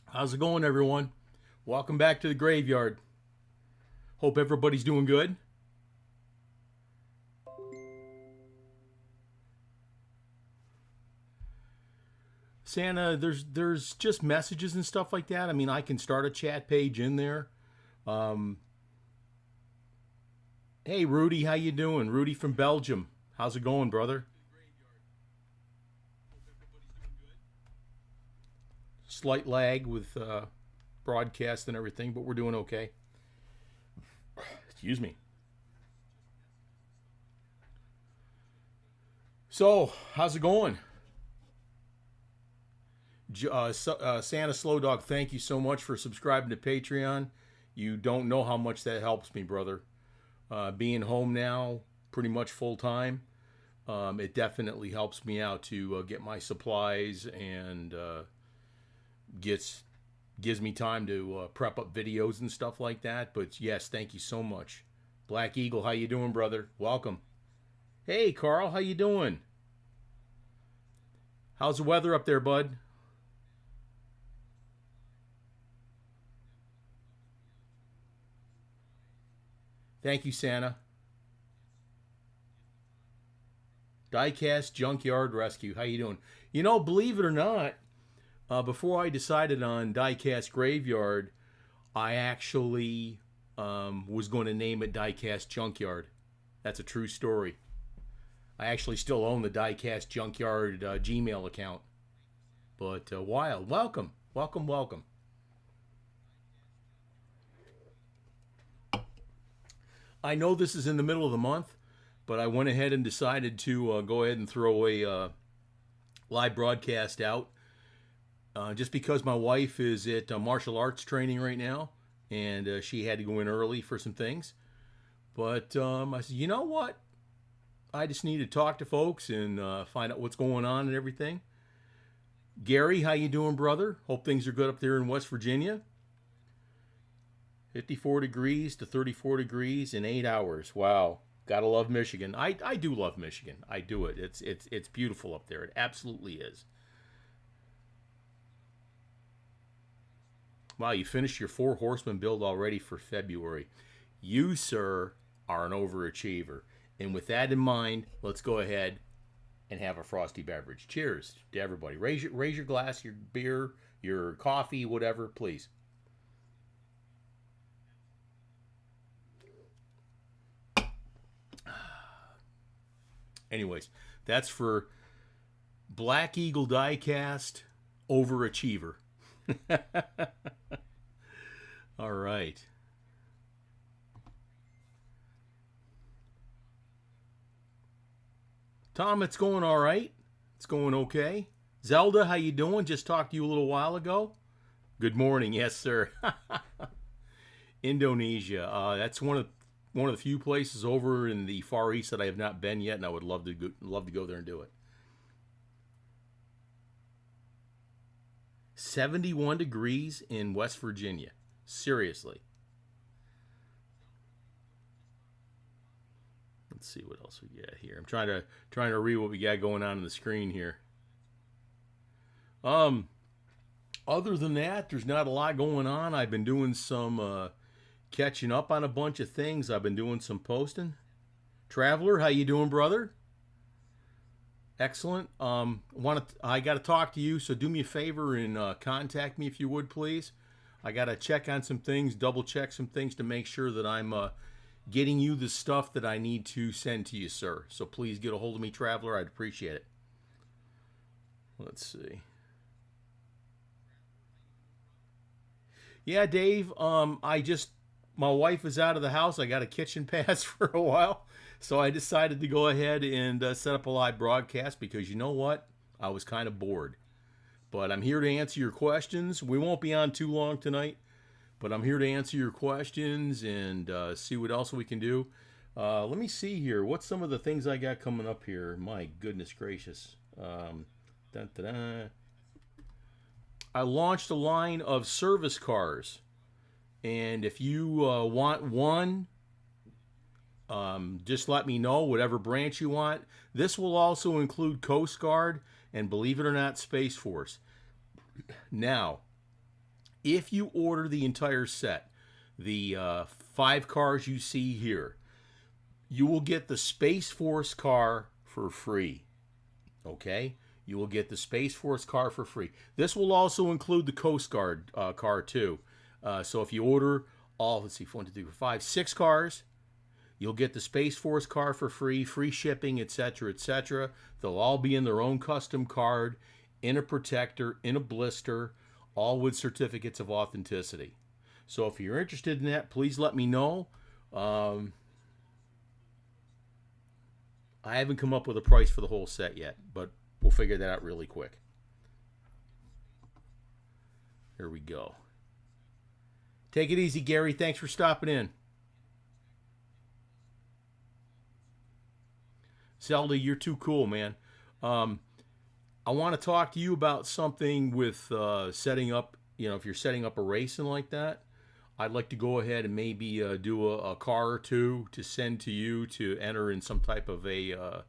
How's it going, everyone? Welcome back to the graveyard. Hope everybody's doing good. Santa, there's just messages and stuff like that. I mean, I can start a chat page in there. Um, hey, Rudy, how you doing? Rudy from Belgium. How's it going, brother? Slight lag with broadcast and everything, but we're doing okay. Excuse me. So, how's it going? Santa Slow Dog, thank you so much for subscribing to Patreon. You don't know how much that helps me, brother. Being home now, pretty much full time, it definitely helps me out to get my supplies and gets gives me time to prep up videos and stuff like that. But yes, thank you so much. Black Eagle, how you doing, brother? Welcome. Hey, Carl, how you doing? How's the weather up there, bud? Thank you, Santa. Diecast Junkyard Rescue. How you doing? You know, believe it or not, before I decided on Diecast Graveyard, I actually was going to name it Diecast Junkyard. That's a true story. I actually still own the Diecast Junkyard Gmail account. But wild. Welcome. Welcome, welcome. I know this is in the middle of the month, but I went ahead and decided to go ahead and throw a live broadcast out just because my wife is at martial arts training right now, and she had to go in early for some things. But I said, you know what? I just need to talk to folks and find out what's going on and everything. Gary, how you doing, brother? Hope things are good up there in West Virginia. 54 degrees to 34 degrees in 8 hours. Wow. Gotta love Michigan. I do love Michigan. I do it. It's beautiful up there. It absolutely is. Wow, you finished your four horseman build already for February. You, sir, are an overachiever. And with that in mind, let's go ahead and have a frosty beverage. Cheers to everybody. Raise your glass, your beer, your coffee, whatever, please. Anyways, that's for Black Eagle Diecast Overachiever. All right. Tom, it's going all right. It's going okay. Zelda, how you doing? Just talked to you a little while ago. Good morning. Yes, sir. Indonesia. That's one of the few places over in the Far East that I have not been yet, and I would love to go there and do it. 71 degrees in West Virginia. Seriously. Let's see what else we got here. I'm trying to read what we got going on the screen here. Um, Other than that, there's not a lot going on. I've been doing some catching up on a bunch of things. I've been doing some posting. Traveler, how you doing, brother? Excellent. I got to talk to you, so do me a favor and contact me if you would, please. I got to check on some things, double check some things to make sure that I'm getting you the stuff that I need to send to you, sir. So please get a hold of me, Traveler. I'd appreciate it. Let's see. Yeah, Dave. My wife is out of the house. I got a kitchen pass for a while, so I decided to go ahead and set up a live broadcast because you know what? I was kind of bored. But I'm here to answer your questions. We won't be on too long tonight, but I'm here to answer your questions and see what else we can do. Let me see here. What's some of the things I got coming up here? My goodness gracious. Dun, dun, dun. I launched a line of service cars. And if you want one, just let me know, whatever branch you want. This will also include Coast Guard and, believe it or not, Space Force. Now, if you order the entire set, the 5 cars you see here, you will get the Space Force car for free. Okay? You will get the Space Force car for free. This will also include the Coast Guard car too. So if you order all, let's see, 1, 2, 3, 4, 5, 6 cars, you'll get the Space Force car for free, free shipping, etc., etc. They'll all be in their own custom card, in a protector, in a blister, all with certificates of authenticity. So if you're interested in that, please let me know. I haven't come up with a price for the whole set yet, but we'll figure that out really quick. Here we go. Take it easy, Gary. Thanks for stopping in. Zelda, you're too cool, man. I want to talk to you about something with setting up, if you're setting up a racing like that. I'd like to go ahead and maybe do a car or two to send to you to enter in some type of a,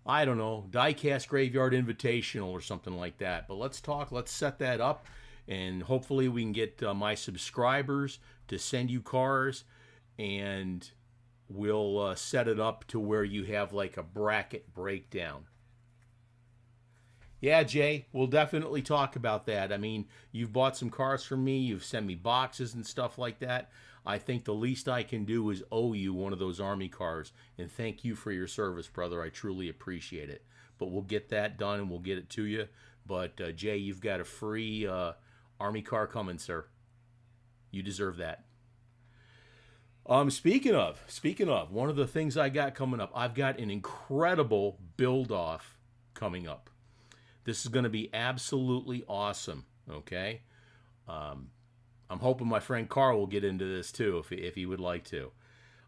I don't know, Diecast Graveyard Invitational or something like that. But let's set that up, and hopefully we can get my subscribers to send you cars, and we'll set it up to where you have like a bracket breakdown. Yeah, Jay, we'll definitely talk about that. I mean, you've bought some cars from me. You've sent me boxes and stuff like that. I think the least I can do is owe you one of those Army cars. And thank you for your service, brother. I truly appreciate it. But we'll get that done and we'll get it to you. But, Jay, you've got a free Army car coming, sir. You deserve that. Speaking of, one of the things I got coming up, I've got an incredible build-off coming up. This is going to be absolutely awesome, okay? I'm hoping my friend Carl will get into this too, if he would like to.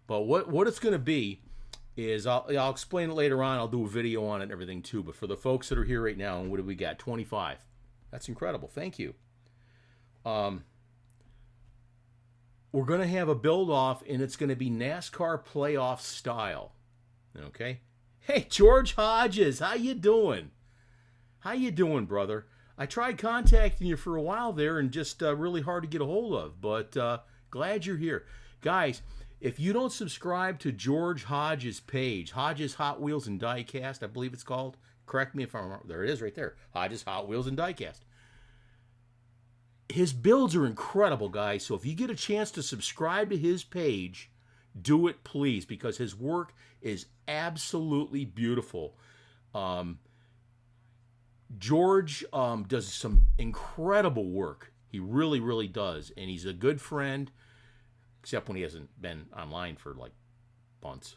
But what it's going to be is, I'll explain it later on. I'll do a video on it and everything too. But for the folks that are here right now, and what do we got? 25. That's incredible. Thank you. We're going to have a build-off, and it's going to be NASCAR playoff style, okay? Hey, George Hodges, how you doing? How you doing, brother? I tried contacting you for a while there and just really hard to get a hold of, but glad you're here. Guys, if you don't subscribe to George Hodges' page, Hodges Hot Wheels and Diecast, I believe it's called. Correct me if I'm wrong. There it is right there. Hodges Hot Wheels and Diecast. His builds are incredible, guys, so if you get a chance to subscribe to his page, do it, please, because his work is absolutely beautiful. George does some incredible work. He really, really does. And he's a good friend, except when he hasn't been online for like months.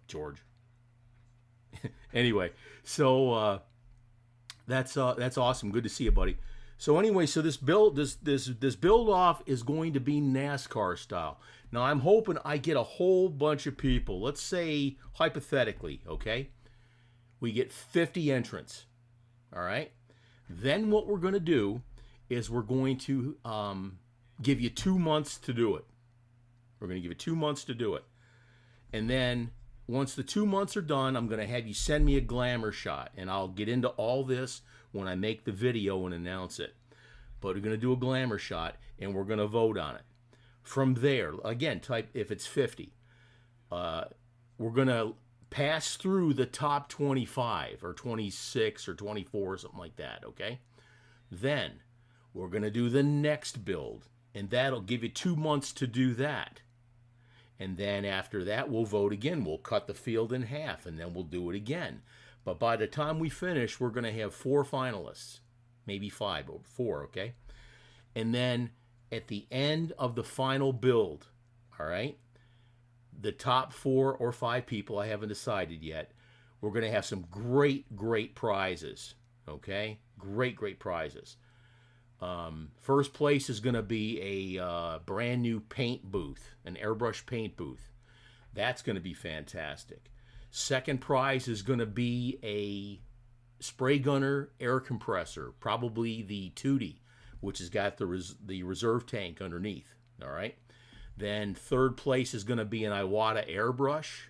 George. Anyway, so that's awesome. Good to see you, buddy. So anyway, so this build off is going to be NASCAR style. Now I'm hoping I get a whole bunch of people. Let's say hypothetically, okay? We get 50 entrants. All right. Then what we're going to do is we're going to give you 2 months to do it. We're going to give you 2 months to do it. And then once the 2 months are done, I'm going to have you send me a glamour shot. And I'll get into all this when I make the video and announce it. But we're going to do a glamour shot, and we're going to vote on it. From there, again, type if it's 50. We're going to pass through the top 25 or 26 or 24, something like that, okay? Then we're going to do the next build, and that'll give you 2 months to do that. And then after that, we'll vote again. We'll cut the field in half, and then we'll do it again. But by the time we finish, we're going to have 4 finalists, maybe 5 or 4, okay? And then at the end of the final build, all right, the top 4 or 5 people, I haven't decided yet, we're going to have some great, great prizes, okay? Great, great prizes. First place is going to be a brand new paint booth, an airbrush paint booth. That's going to be fantastic. Second prize is going to be a spray gunner air compressor, probably the Tootie, which has got the reserve tank underneath, all right? Then third place is going to be an Iwata airbrush.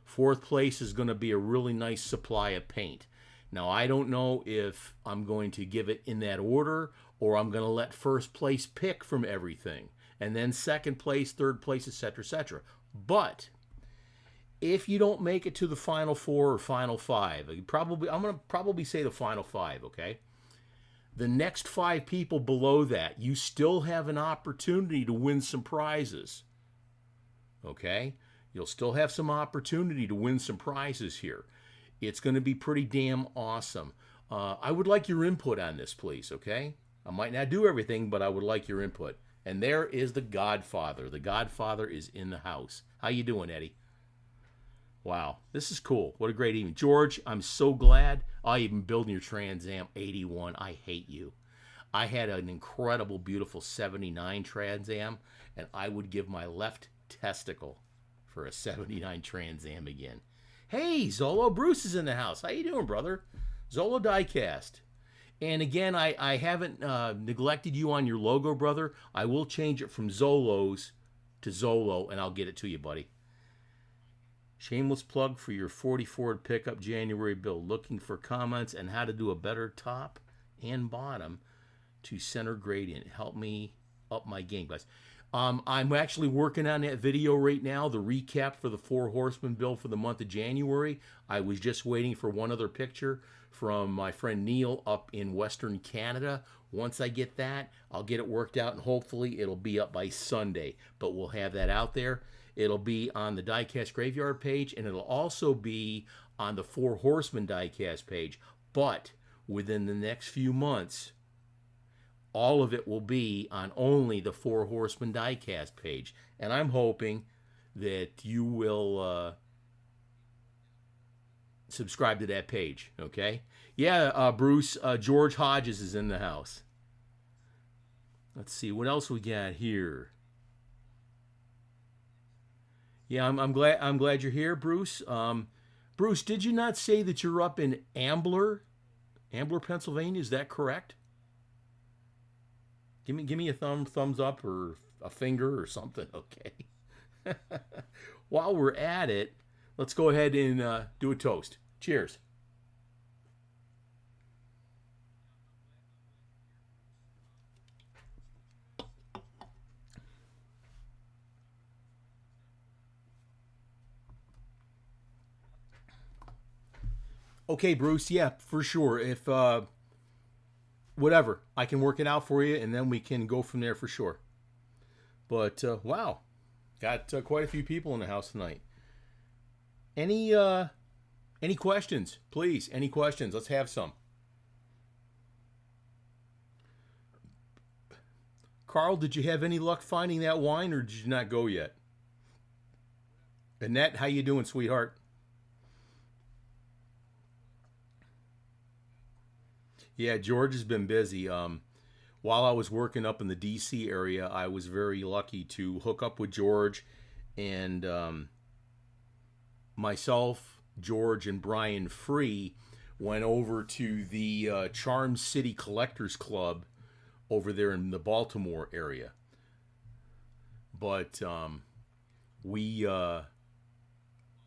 Fourth place is going to be a really nice supply of paint. Now, I don't know if I'm going to give it in that order or I'm going to let first place pick from everything, and then second place, third place, etc., etc. But if you don't make it to the final four or final five, I'm going to probably say the final five, okay? The next five people below that, you still have an opportunity to win some prizes, okay? You'll still have some opportunity to win some prizes here. It's going to be pretty damn awesome. I would like your input on this, please, okay? I might not do everything, but I would like your input. And there is the Godfather. The Godfather is in the house. How you doing, Eddie? Wow, this is cool. What a great evening. George, I'm so glad. Oh, you've been building your Trans Am 81. I hate you. I had an incredible, beautiful 79 Trans Am, and I would give my left testicle for a 79 Trans Am again. Hey, Zolo, Bruce is in the house. How you doing, brother? Zolo Diecast. And again, I haven't neglected you on your logo, brother. I will change it from Zolo's to Zolo, and I'll get it to you, buddy. Shameless plug for your 40 Ford pickup January build. Looking for comments and how to do a better top and bottom to center gradient. Help me up my game, guys. I'm actually working on that video right now, the recap for the 4 Horsemen build for the month of January. I was just waiting for one other picture from my friend Neil up in Western Canada. Once I get that, I'll get it worked out, and hopefully it'll be up by Sunday. But we'll have that out there. It'll be on the Diecast Graveyard page, and it'll also be on the 4 Horsemen Diecast page. But within the next few months, all of it will be on only the 4 Horsemen Diecast page. And I'm hoping that you will subscribe to that page, okay? Yeah, Bruce, George Hodges is in the house. Let's see, what else we got here? Yeah, I'm glad you're here, Bruce. Bruce, did you not say that you're up in Ambler, Pennsylvania? Is that correct? Give me a thumbs up or a finger or something, okay? While we're at it, let's go ahead and do a toast. Cheers. Okay, Bruce, yeah, for sure. If, whatever, I can work it out for you, and then we can go from there for sure. But, wow, got quite a few people in the house tonight. Any questions? Please, any questions? Let's have some. Carl, did you have any luck finding that wine, or did you not go yet? Annette, how you doing, sweetheart? Yeah, George has been busy. While I was working up in the D.C. area, I was very lucky to hook up with George, and myself, George, and Brian Free went over to the Charm City Collectors Club over there in the Baltimore area. But we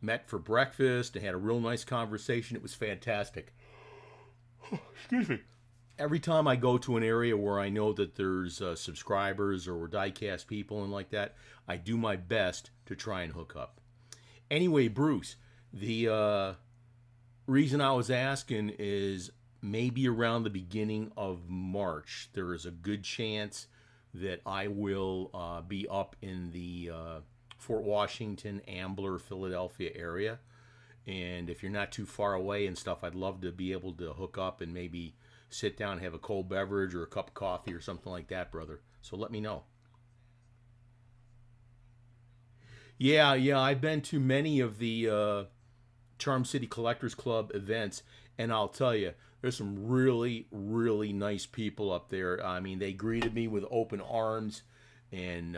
met for breakfast and had a real nice conversation. It was fantastic. Excuse me. Every time I go to an area where I know that there's subscribers or diecast people and like that, I do my best to try and hook up. Anyway, Bruce, the reason I was asking is maybe around the beginning of March, there is a good chance that I will be up in the Fort Washington, Ambler, Philadelphia area. And if you're not too far away and stuff, I'd love to be able to hook up and maybe sit down and have a cold beverage or a cup of coffee or something like that, brother. So let me know. Yeah, I've been to many of the Charm City Collectors Club events, and I'll tell you, there's some really, really nice people up there. I mean, they greeted me with open arms, and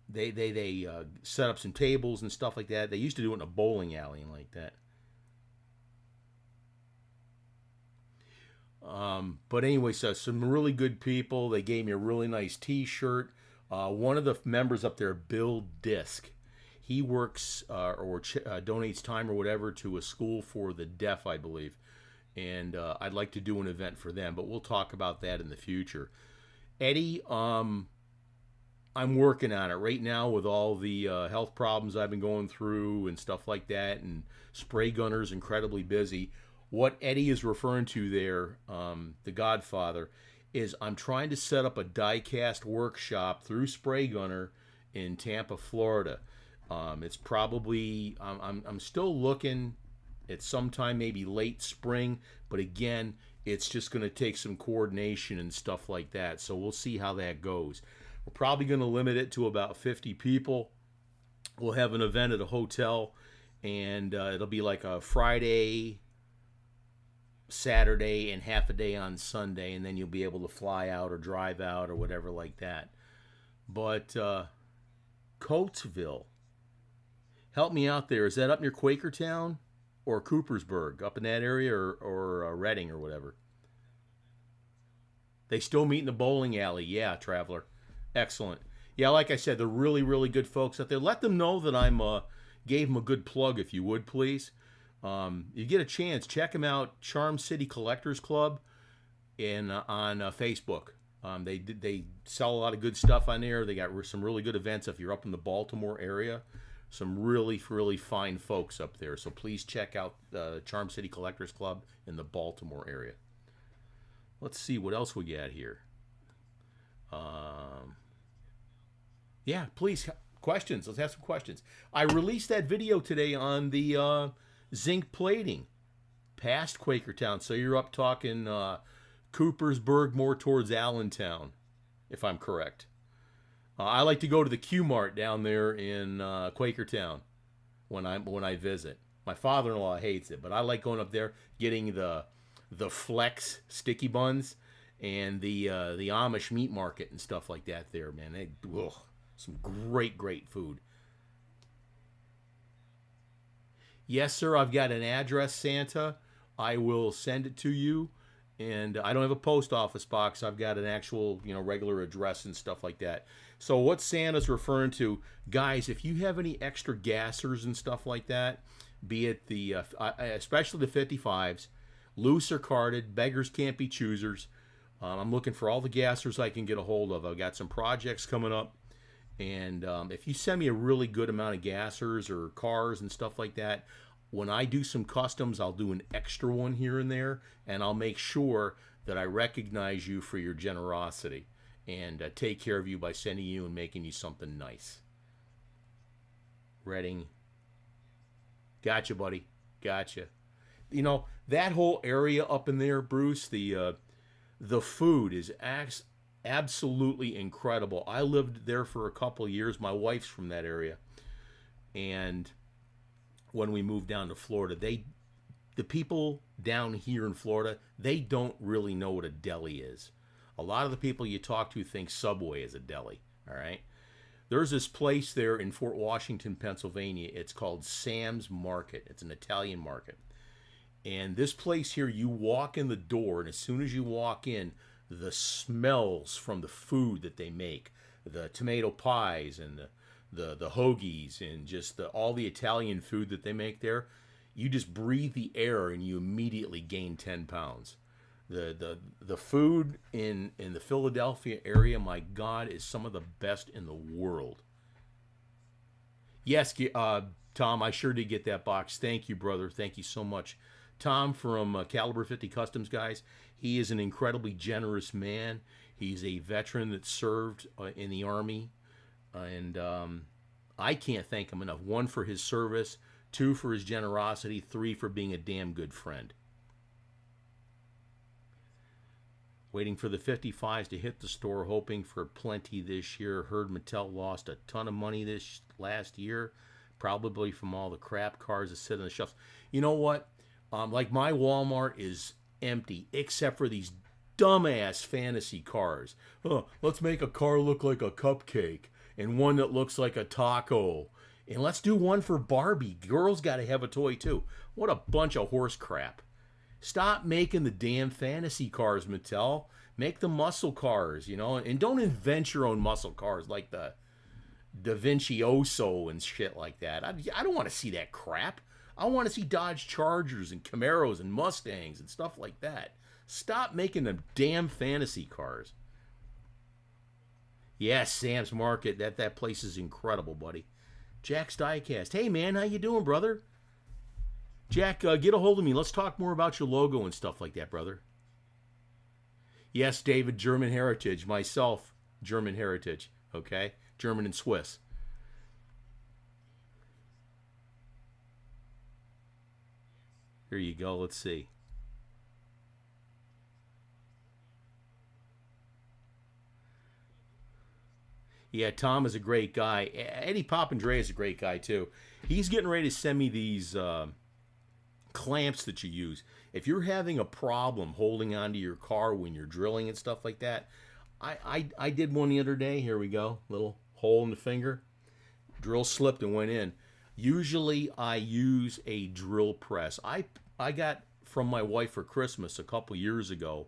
they set up some tables and stuff like that. They used to do it in a bowling alley and like that. But anyway, so some really good people. They gave me a really nice T-shirt. One of the members up there, Bill Disk, he works or donates time or whatever to a school for the deaf, I believe. And I'd like to do an event for them, but we'll talk about that in the future. Eddie, I'm working on it right now with all the health problems I've been going through and stuff like that, and Spray Gunner's incredibly busy. What Eddie is referring to there, the Godfather, is I'm trying to set up a diecast workshop through Spray Gunner in Tampa, Florida. It's probably I'm still looking at sometime maybe late spring, but again, it's just going to take some coordination and stuff like that. So we'll see how that goes. We're probably going to limit it to about 50 people. We'll have an event at a hotel, and it'll be like a Friday, Saturday, and half a day on Sunday, and then you'll be able to fly out or drive out or whatever like that. But Coatesville, help me out there. Is that up near Quakertown or Coopersburg, up in that area, or Reading or whatever? They still meet in the bowling alley. Yeah, Traveler. Excellent. Yeah, like I said, they're really, really good folks out there. Let them know that I'm gave them a good plug, if you would, please. You get a chance, check them out, Charm City Collectors Club on Facebook. They sell a lot of good stuff on there. They got some really good events if you're up in the Baltimore area. Some really, really fine folks up there. So please check out the Charm City Collectors Club in the Baltimore area. Let's see what else we got here. Yeah, please, questions. Let's have some questions. I released that video today on the zinc plating past Quakertown. So you're up talking Coopersburg, more towards Allentown, if I'm correct. I like to go to the Q-Mart down there in Quakertown when I visit. My father-in-law hates it, but I like going up there, getting the Flex sticky buns and the Amish meat market and stuff like that there, man. Some great food. Yes, sir, I've got an address, Santa. I will send it to you. And I don't have a post office box. I've got an actual, regular address and stuff like that. So what Santa's referring to, guys, if you have any extra gassers and stuff like that, be it the, especially the 55s, loose or carded, beggars can't be choosers. I'm looking for all the gassers I can get a hold of. I've got some projects coming up. And if you send me a really good amount of gassers or cars and stuff like that, when I do some customs, I'll do an extra one here and there, and I'll make sure that I recognize you for your generosity and take care of you by sending you and making you something nice. Reading. Gotcha, buddy. Gotcha. That whole area up in there, Bruce, the food is absolutely incredible. I lived there for a couple of years. My wife's from that area. And when we moved down to Florida, the people down here in Florida, they don't really know what a deli is. A lot of the people you talk to think Subway is a deli, all right? There's this place there in Fort Washington, Pennsylvania. It's called Sam's Market. It's an Italian market. And this place here, you walk in the door, and as soon as you walk in, the smells from the food that they make, the tomato pies and the hoagies and just all the Italian food that they make there, you just breathe the air and you immediately gain 10 pounds. The food in the Philadelphia area, my God, is some of the best in the world. Yes, Tom, I sure did get that box. Thank you, brother. Thank you so much. Tom from Caliber 50 Customs, guys. He is an incredibly generous man. He's a veteran that served in the Army. And I can't thank him enough. 1, for his service. 2, for his generosity. 3, for being a damn good friend. Waiting for the 55s to hit the store, hoping for plenty this year. Heard Mattel lost a ton of money this last year, probably from all the crap cars that sit on the shelves. You know what? Like my Walmart is empty, except for these dumbass fantasy cars. Let's make a car look like a cupcake, and one that looks like a taco. And let's do one for Barbie. Girls got to have a toy too. What a bunch of horse crap. Stop making the damn fantasy cars, Mattel. Make the muscle cars, and don't invent your own muscle cars like the Da Vinci Oso and shit like that. I don't want to see that crap. I want to see Dodge Chargers and Camaros and Mustangs and stuff like that. Stop making them damn fantasy cars. Yes, Sam's Market. That place is incredible, buddy. Jack's Diecast. Hey, man, how you doing, brother? Jack, get a hold of me. Let's talk more about your logo and stuff like that, brother. Yes, David, German heritage. Myself, German heritage. Okay? German and Swiss. Here you go. Let's see. Yeah, Tom is a great guy. Eddie Papandrea is a great guy, too. He's getting ready to send me these clamps that you use. If you're having a problem holding onto your car when you're drilling and stuff like that, I did one the other day. Here we go. Little hole in the finger. Drill slipped and went in. Usually I use a drill press. I got from my wife for Christmas a couple years ago.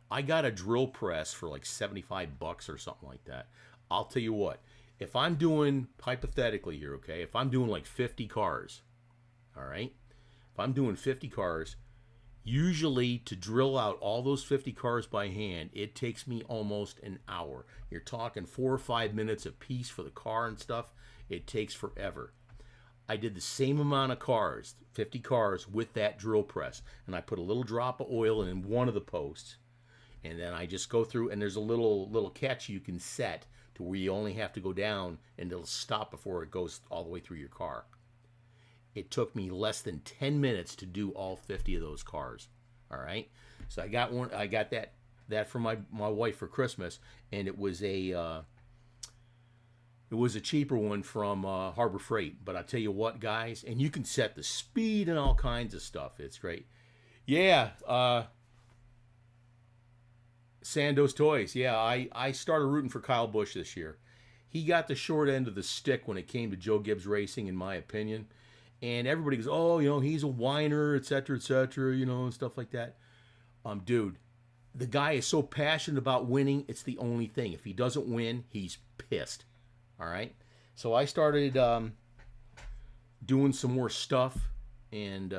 I got a drill press for like 75 bucks or something like that. I'll tell you what. If I'm doing hypothetically here, okay? If I'm doing like 50 cars, all right? If I'm doing 50 cars, usually to drill out all those 50 cars by hand, it takes me almost an hour. You're talking 4 or 5 minutes a piece for the car and stuff. It takes forever. I did the same amount of cars, 50 cars, with that drill press. And I put a little drop of oil in one of the posts. And then I just go through, and there's a little catch you can set to where you only have to go down, and it'll stop before it goes all the way through your car. It took me less than 10 minutes to do all 50 of those cars. All right. So I got one. I got that from my wife for Christmas, and it was a cheaper one from Harbor Freight. But I tell you what, guys, and you can set the speed and all kinds of stuff. It's great. Yeah. Sandoz Toys. Yeah, I started rooting for Kyle Busch this year. He got the short end of the stick when it came to Joe Gibbs Racing, in my opinion. And everybody goes, oh, he's a whiner, et cetera, and stuff like that. Dude, the guy is so passionate about winning, it's the only thing. If he doesn't win, he's pissed. All right? So I started doing some more stuff and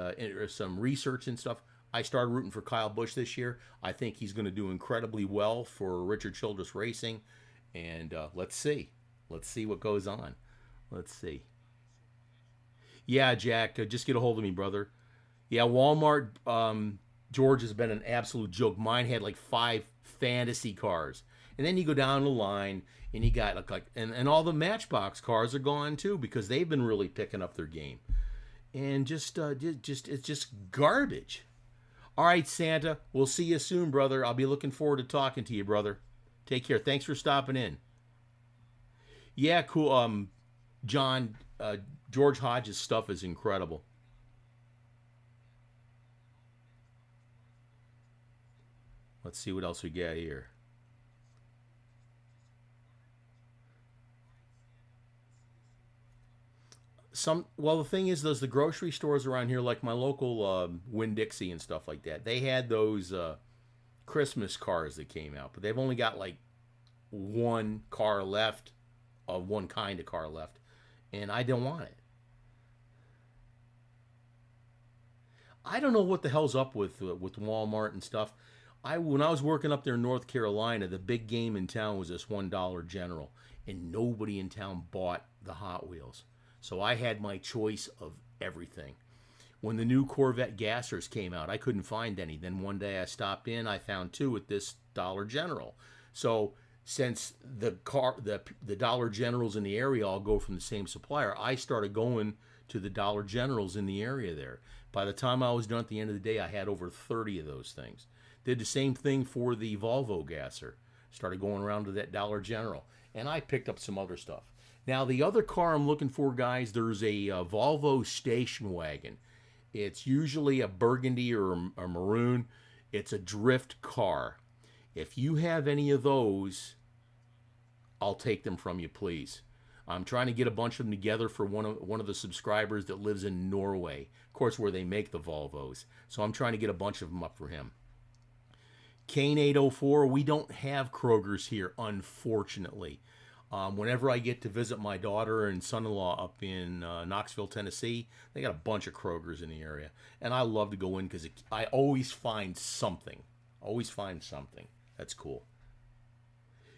some research and stuff. I started rooting for Kyle Busch this year. I think he's going to do incredibly well for Richard Childress Racing. And let's see. Let's see what goes on. Let's see. Yeah, Jack, just get a hold of me, brother. Yeah, Walmart, George, has been an absolute joke. Mine had like 5 fantasy cars. And then you go down the line, and you got and all the Matchbox cars are gone too, because they've been really picking up their game. And it's just garbage. All right, Santa, we'll see you soon, brother. I'll be looking forward to talking to you, brother. Take care. Thanks for stopping in. Yeah, cool. John, George Hodges' stuff is incredible. Let's see what else we got here. Well, the thing is, the grocery stores around here, like my local Winn-Dixie and stuff like that, they had those Christmas cars that came out, but they've only got like one car left, of one kind of car left, and I don't want it. I don't know what the hell's up with Walmart and stuff. When I was working up there in North Carolina, the big game in town was this $1 General, and nobody in town bought the Hot Wheels. So I had my choice of everything. When the new Corvette gassers came out, I couldn't find any. Then one day I stopped in, I found 2 at this Dollar General. So since the Dollar Generals in the area all go from the same supplier, I started going to the Dollar Generals in the area there. By the time I was done at the end of the day, I had over 30 of those things. Did the same thing for the Volvo gasser. Started going around to that Dollar General. And I picked up some other stuff. Now, the other car I'm looking for, guys, there's a Volvo station wagon. It's usually a burgundy or a maroon. It's a drift car. If you have any of those, I'll take them from you, please. I'm trying to get a bunch of them together for one of the subscribers that lives in Norway, of course, where they make the Volvos. So I'm trying to get a bunch of them up for him. Kane 804, we don't have Kroger's here, unfortunately. Whenever I get to visit my daughter and son-in-law up in Knoxville, Tennessee, they got a bunch of Kroger's in the area. And I love to go in because I always find something. Always find something. That's cool.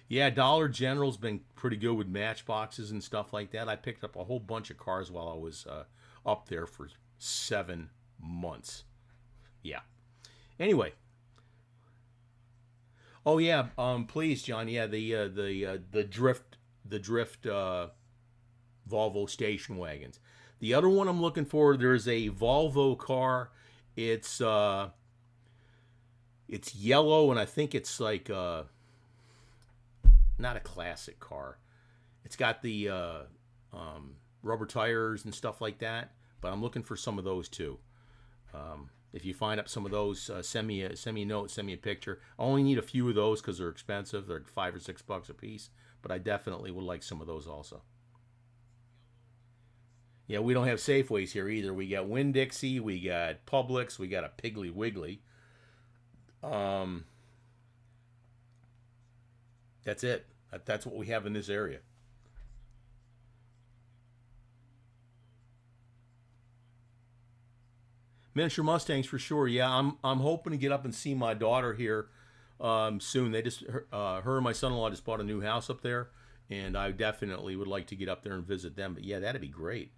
Yeah, Dollar General's been pretty good with matchboxes and stuff like that. I picked up a whole bunch of cars while I was up there for 7 months. Yeah. Anyway, oh yeah, please, John. Yeah, the drift Volvo station wagons. The other one I'm looking for, there's a Volvo car. It's uh, it's yellow, and I think it's like not a classic car. It's got the rubber tires and stuff like that. But I'm looking for some of those too. If you find up some of those, send me a note, send me a picture. I only need a few of those because they're expensive. They're $5 or $6 a piece. But I definitely would like some of those also. Yeah, we don't have Safeways here either. We got Winn-Dixie, we got Publix, we got a Piggly Wiggly. Um, that's it. That's what we have in this area. Miniature Mustangs for sure. Yeah, I'm hoping to get up and see my daughter here soon. Her and my son-in-law just bought a new house up there, and I definitely would like to get up there and visit them. But yeah, that'd be great.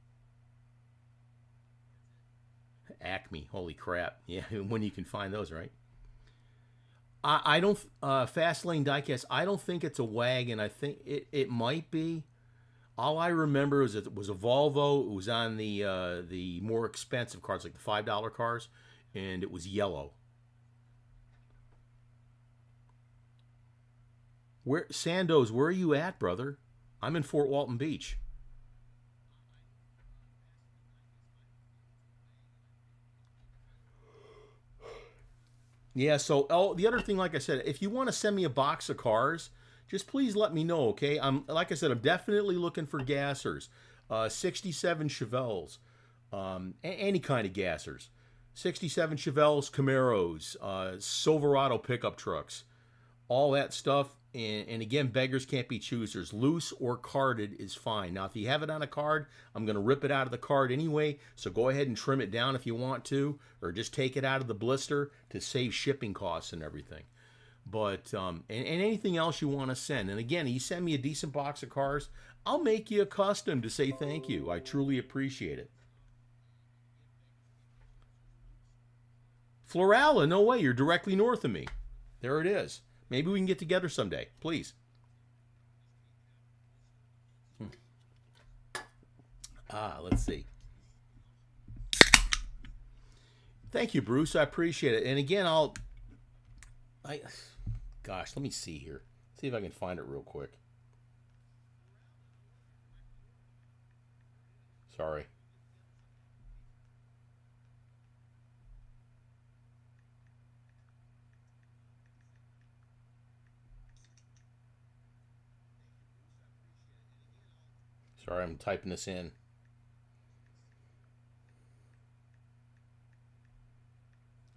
Acme, holy crap! Yeah, when you can find those, right? I don't fast lane diecast. I don't think it's a wagon. I think it might be. All I remember is that it was a Volvo. It was on the more expensive cars, like the $5 cars, and it was yellow. Where Sandoz? Where are you at, brother? I'm in Fort Walton Beach. Yeah. So, oh, the other thing, like I said, if you want to send me a box of cars, just please let me know. Okay. Like I said, I'm definitely looking for gassers, 67 Chevelles, any kind of gassers, 67 Chevelles, Camaros, Silverado pickup trucks, all that stuff. And again, beggars can't be choosers. Loose or carded is fine. Now, if you have it on a card, I'm going to rip it out of the card anyway. So go ahead and trim it down if you want to, or just take it out of the blister to save shipping costs and everything. But and anything else you want to send. And again, you send me a decent box of cars, I'll make you a custom to say thank you. I truly appreciate it. Florala, no way. You're directly north of me. There it is. Maybe we can get together someday, please. Let's see. Thank you, Bruce. I appreciate it. And again, I, gosh, let me see here. See if I can find it real quick. Sorry. Sorry, I'm typing this in.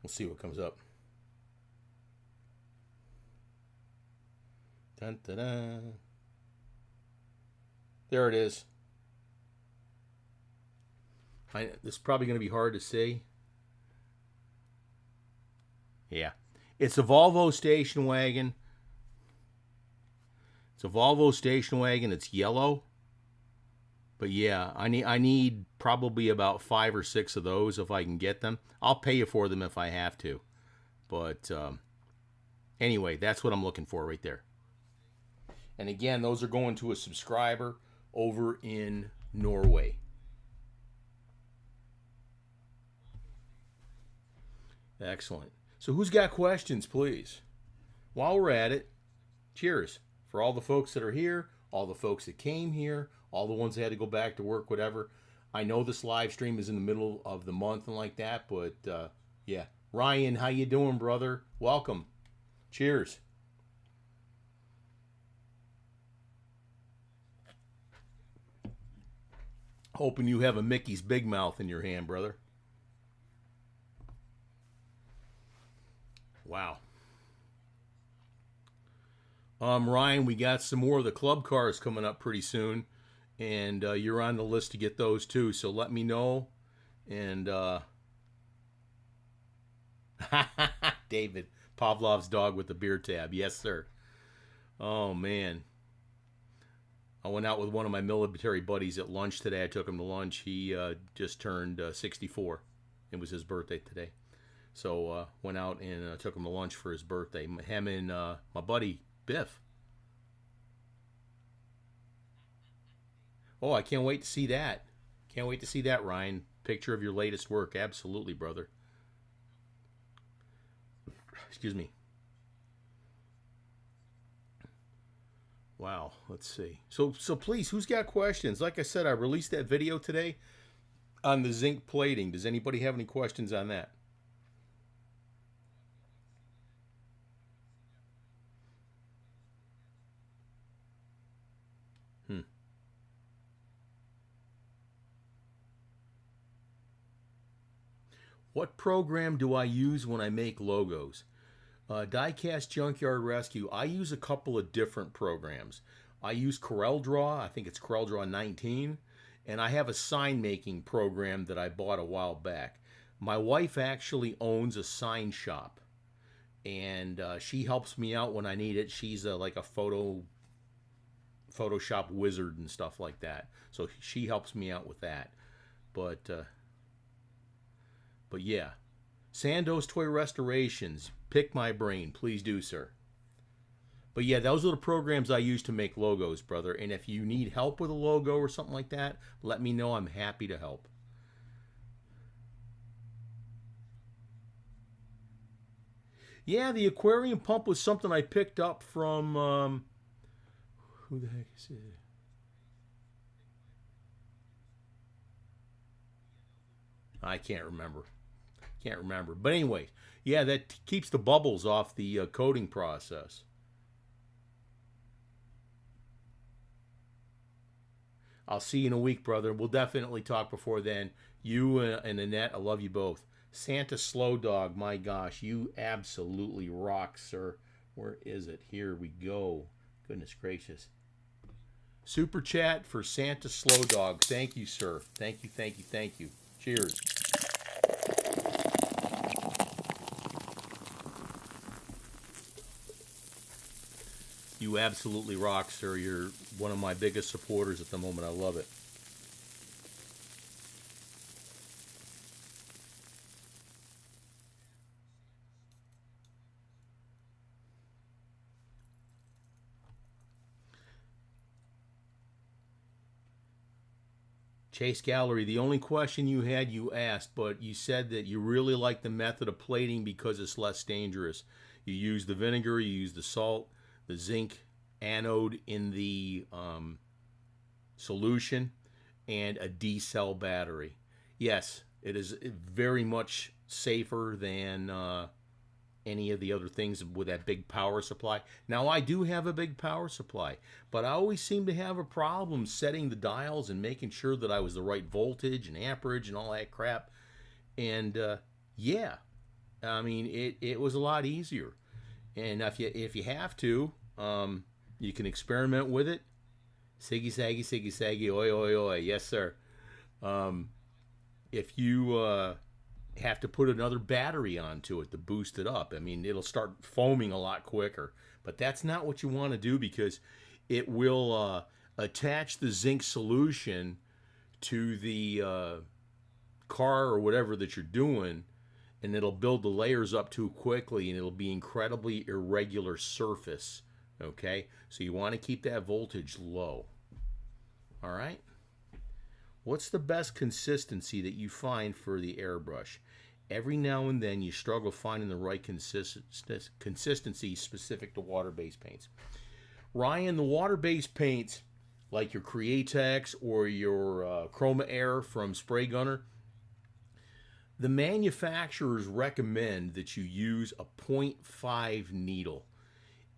We'll see what comes up. Dun, dun, dun. There it is. This is probably going to be hard to see. Yeah. It's a Volvo station wagon. It's a Volvo station wagon. It's yellow. But yeah, I need probably about 5 or 6 of those if I can get them. I'll pay you for them if I have to. But anyway, that's what I'm looking for right there. And again, those are going to a subscriber over in Norway. Excellent. So who's got questions, please? While we're at it, cheers for all the folks that are here, all the folks that came here, all the ones that had to go back to work, whatever. I know this live stream is in the middle of the month and like that, but yeah. Ryan, how you doing, brother? Welcome. Cheers. Hoping you have a Mickey's Big Mouth in your hand, brother. Wow. Ryan, we got some more of the club cars coming up pretty soon, and you're on the list to get those too. So let me know. And David, Pavlov's dog with the beer tab. Yes, sir. Oh man, I went out with one of my military buddies at lunch today. I took him to lunch. He just turned 64. It was his birthday today. So went out and took him to lunch for his birthday. Him and my buddy Biff. Oh, I can't wait to see that. Can't wait to see that, Ryan. Picture of your latest work. Absolutely, brother. Excuse me. Wow. Let's see. So please, who's got questions? Like I said, I released that video today on the zinc plating. Does anybody have any questions on that? Hmm. What program do I use when I make logos? Diecast Junkyard Rescue. I use a couple of different programs. I use CorelDRAW. I think it's CorelDRAW 19. And I have a sign making program that I bought a while back. My wife actually owns a sign shop. And she helps me out when I need it. She's like a Photoshop wizard and stuff like that. So she helps me out with that. But but yeah, Sandoz Toy Restorations. Pick my brain, please do, sir. But yeah, those are the programs I use to make logos, brother. And if you need help with a logo or something like that, let me know. I'm happy to help. Yeah, the aquarium pump was something I picked up from who the heck is it? I can't remember. Can't remember. But anyway, yeah, that keeps the bubbles off the coating process. I'll see you in a week, brother. We'll definitely talk before then. You and Annette, I love you both. Santa Slow Dog, my gosh, you absolutely rock, sir. Where is it? Here we go. Goodness gracious. Super chat for Santa Slow Dog. Thank you, sir. Thank you, thank you, thank you. Cheers. You absolutely rock, sir. You're one of my biggest supporters at the moment. I love it. Chase Gallery, the only question you had, you asked, but you said that you really like the method of plating because it's less dangerous. You use the vinegar, you use the salt, the zinc anode in the solution, and a D-cell battery. Yes, it is very much safer than any of the other things with that big power supply. Now, I do have a big power supply, but I always seem to have a problem setting the dials and making sure that I was the right voltage and amperage and all that crap. And yeah, I mean, it was a lot easier. And if you have to, you can experiment with it. Siggy saggy, oi oi oi. Yes, sir. Um, if you have to put another battery onto it to boost it up. I mean, it'll start foaming a lot quicker. But that's not what you want to do because it will attach the zinc solution to the car or whatever that you're doing, and it'll build the layers up too quickly, and it'll be incredibly irregular surface. Okay, so you want to keep that voltage low. All right. What's the best consistency that you find for the airbrush? Every now and then you struggle finding the right consistency specific to water-based paints. Ryan, the water-based paints, like your Createx or your Chroma Air from Spray Gunner, the manufacturers recommend that you use a 0.5 needle.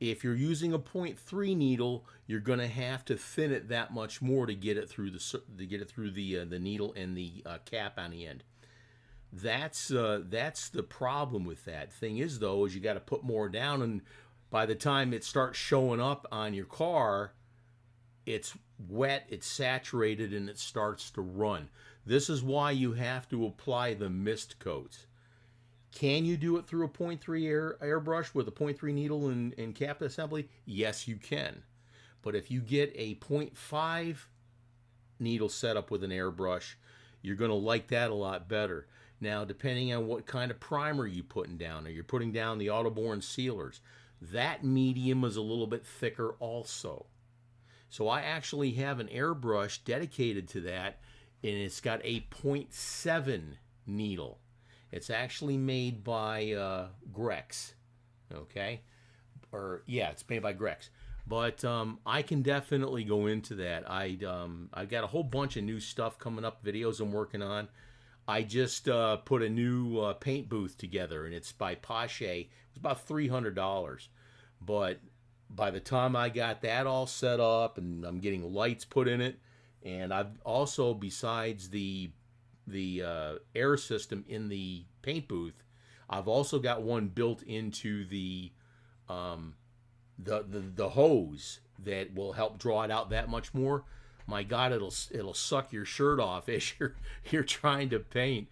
If you're using a 0.3 needle, you're going to have to thin it that much more to get it through the needle and the cap on the end. That's the problem with that. Thing is, though, is you got to put more down, and by the time it starts showing up on your car, it's wet, it's saturated, and it starts to run. This is why you have to apply the mist coats. Can you do it through a .3 airbrush with a .3 needle and cap assembly? Yes, you can. But if you get a .5 needle setup with an airbrush, you're going to like that a lot better. Now, depending on what kind of primer you're putting down, or you're putting down the Autoborn sealers, that medium is a little bit thicker also. So I actually have an airbrush dedicated to that, and it's got a .7 needle. It's actually made by Grex, okay? Or yeah, it's made by Grex. But I can definitely go into that. I've got a whole bunch of new stuff coming up, videos I'm working on. I just put a new paint booth together, and it's by Pache. It was about $300. But by the time I got that all set up, and I'm getting lights put in it, and I've also, besides the air system in the paint booth, I've also got one built into the hose that will help draw it out that much more. My God, it'll suck your shirt off as you're trying to paint.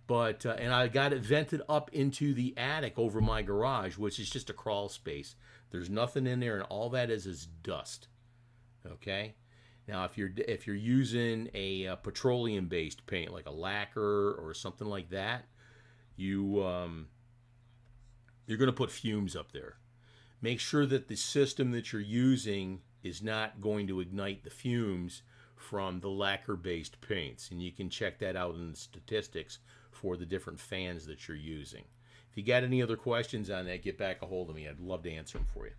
But and I got it vented up into the attic over my garage, which is just a crawl space. There's nothing in there, and all that is dust. Okay. Now, if you're using a petroleum-based paint like a lacquer or something like that, you're going to put fumes up there. Make sure that the system that you're using is not going to ignite the fumes from the lacquer-based paints, and you can check that out in the statistics for the different fans that you're using. If you got any other questions on that, get back a hold of me. I'd love to answer them for you.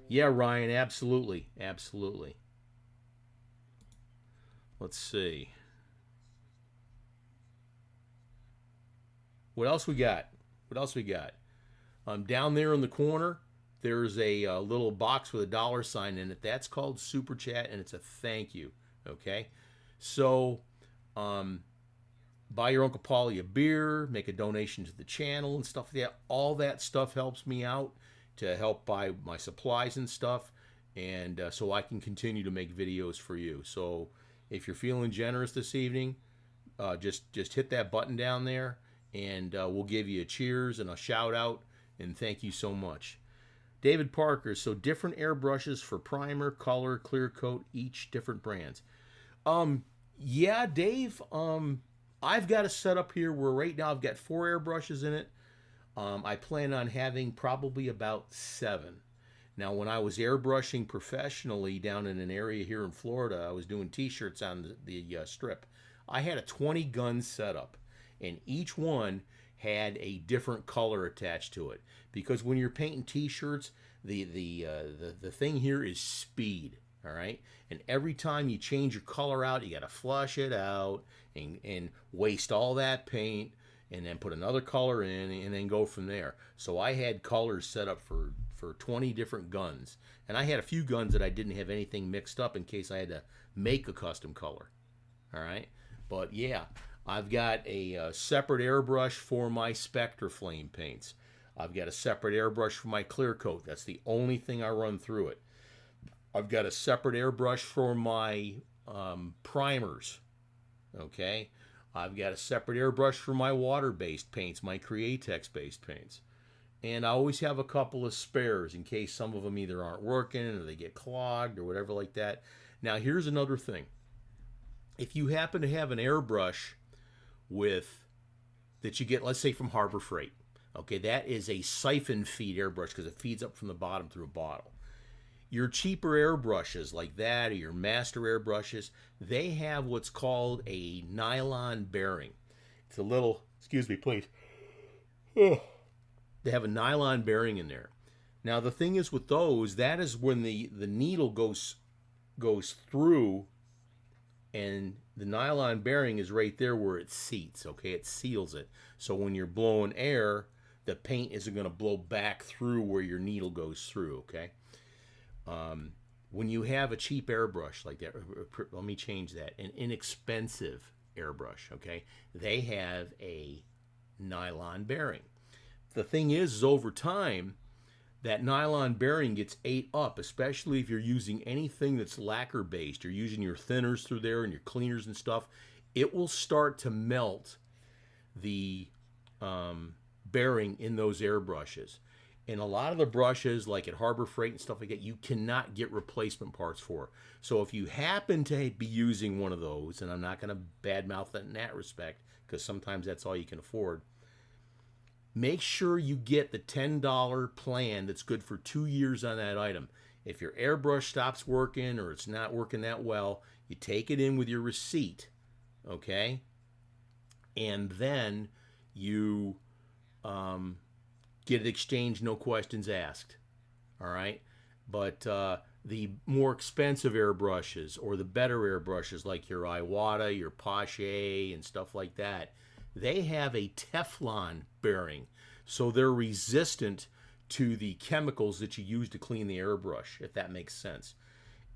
Yeah, Ryan, absolutely, absolutely. Let's see. What else we got? What else we got? Down there in the corner, there's a little box with a dollar sign in it. That's called Super Chat, and it's a thank you. Okay? So, buy your Uncle Paulie a beer, make a donation to the channel and stuff like that. All that stuff helps me out to help buy my supplies and stuff, and so I can continue to make videos for you. So, if you're feeling generous this evening, just hit that button down there, and we'll give you a cheers and a shout out, and thank you so much. David Parker, so different airbrushes for primer, color, clear coat, each different brands. Yeah, Dave, I've got a setup here where right now I've got 4 airbrushes in it. I plan on having probably about 7. Now, when I was airbrushing professionally down in an area here in Florida, I was doing t-shirts on the strip. I had a 20 gun setup, and each one had a different color attached to it. Because when you're painting t-shirts, the thing here is speed, all right? And every time you change your color out, you got to flush it out and waste all that paint, and then put another color in, and then go from there. So I had colors set up for 20 different guns. And I had a few guns that I didn't have anything mixed up in case I had to make a custom color. All right? But yeah, I've got a separate airbrush for my Spectre Flame paints. I've got a separate airbrush for my clear coat. That's the only thing I run through it. I've got a separate airbrush for my primers. Okay? I've got a separate airbrush for my water-based paints, my Createx-based paints. And I always have a couple of spares in case some of them either aren't working or they get clogged or whatever like that. Now, here's another thing. If you happen to have an airbrush that you get, let's say, from Harbor Freight, okay, that is a siphon feed airbrush because it feeds up from the bottom through a bottle. Your cheaper airbrushes like that, or your master airbrushes, they have what's called a nylon bearing. It's a little, excuse me, please. They have a nylon bearing in there. Now, the thing is with those, that is when the needle goes through, and the nylon bearing is right there where it seats, okay? It seals it. So when you're blowing air, the paint isn't going to blow back through where your needle goes through, okay? When you have a cheap airbrush like that, let me change that, an inexpensive airbrush, okay? They have a nylon bearing. The thing is over time, that nylon bearing gets ate up, especially if you're using anything that's lacquer based. You're using your thinners through there and your cleaners and stuff. It will start to melt the bearing in those airbrushes. And a lot of the brushes, like at Harbor Freight and stuff like that, you cannot get replacement parts for. So if you happen to be using one of those, and I'm not going to badmouth it in that respect, because sometimes that's all you can afford, make sure you get the $10 plan that's good for 2 years on that item. If your airbrush stops working or it's not working that well, you take it in with your receipt, okay? And then you get it exchanged, no questions asked, all right? But the more expensive airbrushes or the better airbrushes like your Iwata, your Pache, and stuff like that, they have a Teflon bearing, so they're resistant to the chemicals that you use to clean the airbrush, if that makes sense.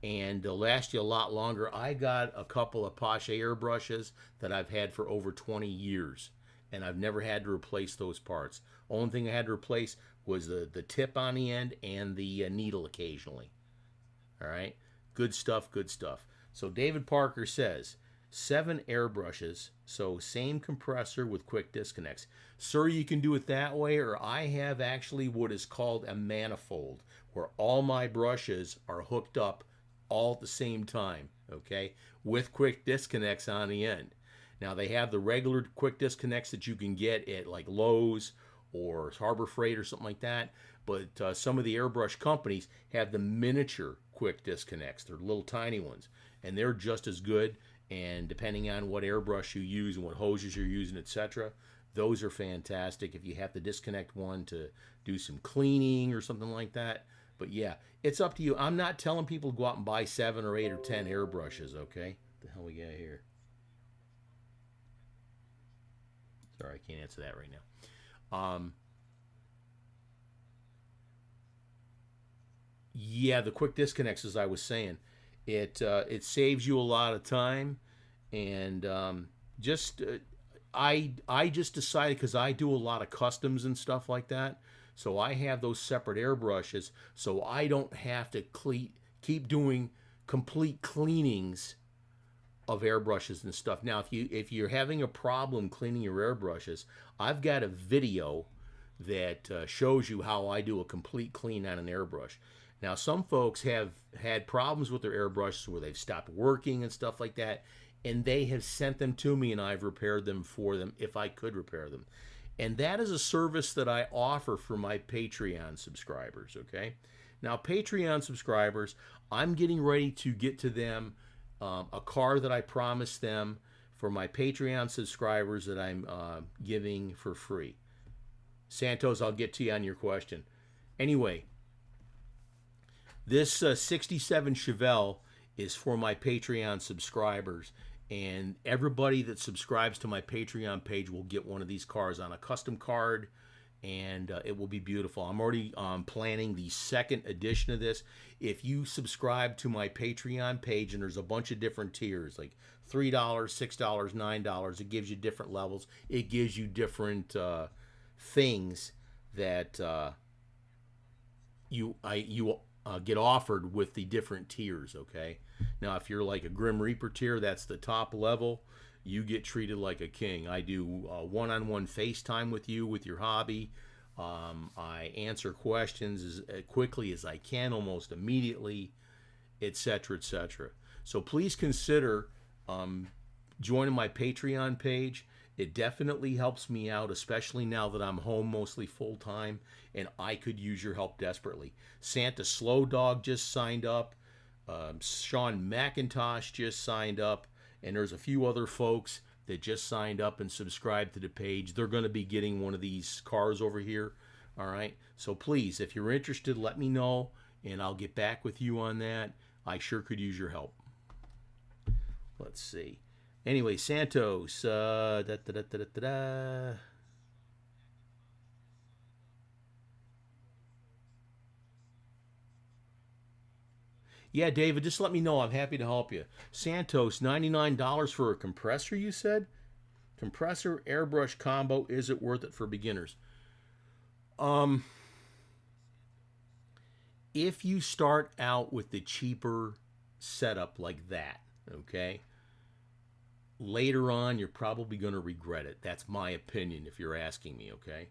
And they'll last you a lot longer. I got a couple of Pache airbrushes that I've had for over 20 years, and I've never had to replace those parts. Only thing I had to replace was the tip on the end and the needle occasionally. All right, good stuff, good stuff. So David Parker says 7 airbrushes, so same compressor with quick disconnects. Sir, you can do it that way, or I have actually what is called a manifold, where all my brushes are hooked up all at the same time, okay, with quick disconnects on the end. Now, they have the regular quick disconnects that you can get at like Lowe's or Harbor Freight or something like that, but some of the airbrush companies have the miniature quick disconnects. They're little tiny ones, and they're just as good. And depending on what airbrush you use and what hoses you're using, etc., those are fantastic if you have to disconnect one to do some cleaning or something like that. But yeah, it's up to you. I'm not telling people to go out and buy 7 or 8 or 10 airbrushes, okay? What the hell we got here? Sorry, I can't answer that right now. Yeah, the quick disconnects, as I was saying, it saves you a lot of time, and I just decided, because I do a lot of customs and stuff like that, so I have those separate airbrushes, so I don't have to keep doing complete cleanings of airbrushes and stuff. Now, if you're having a problem cleaning your airbrushes, I've got a video that shows you how I do a complete clean on an airbrush. Now, some folks have had problems with their airbrushes where they've stopped working and stuff like that, and they have sent them to me, and I've repaired them for them if I could repair them. And that is a service that I offer for my Patreon subscribers, okay? Now, Patreon subscribers, I'm getting ready to get to them a car that I promised them for my Patreon subscribers that I'm giving for free. Santos, I'll get to you on your question. Anyway, this 67 Chevelle is for my Patreon subscribers, and everybody that subscribes to my Patreon page will get one of these cars on a custom card, and it will be beautiful. I'm already planning the second edition of this. If you subscribe to my Patreon page, and there's a bunch of different tiers, like $3, $6, $9, it gives you different levels. It gives you different things that you get offered with the different tiers, okay? Now, if you're like a Grim Reaper tier, that's the top level. You get treated like a king. I do one-on-one FaceTime with you with your hobby. I answer questions as quickly as I can, almost immediately, etc., etc. So please consider joining my Patreon page. It definitely helps me out, especially now that I'm home mostly full-time, and I could use your help desperately. Santa Slow Dog just signed up. Sean McIntosh just signed up. And there's a few other folks that just signed up and subscribed to the page. They're going to be getting one of these cars over here. All right. So please, if you're interested, let me know, and I'll get back with you on that. I sure could use your help. Let's see. Anyway, Santos. Yeah, David, just let me know. I'm happy to help you. Santos, $99 for a compressor, you said? Compressor airbrush combo, is it worth it for beginners? If you start out with the cheaper setup like that, okay, later on, you're probably going to regret it. That's my opinion if you're asking me, okay?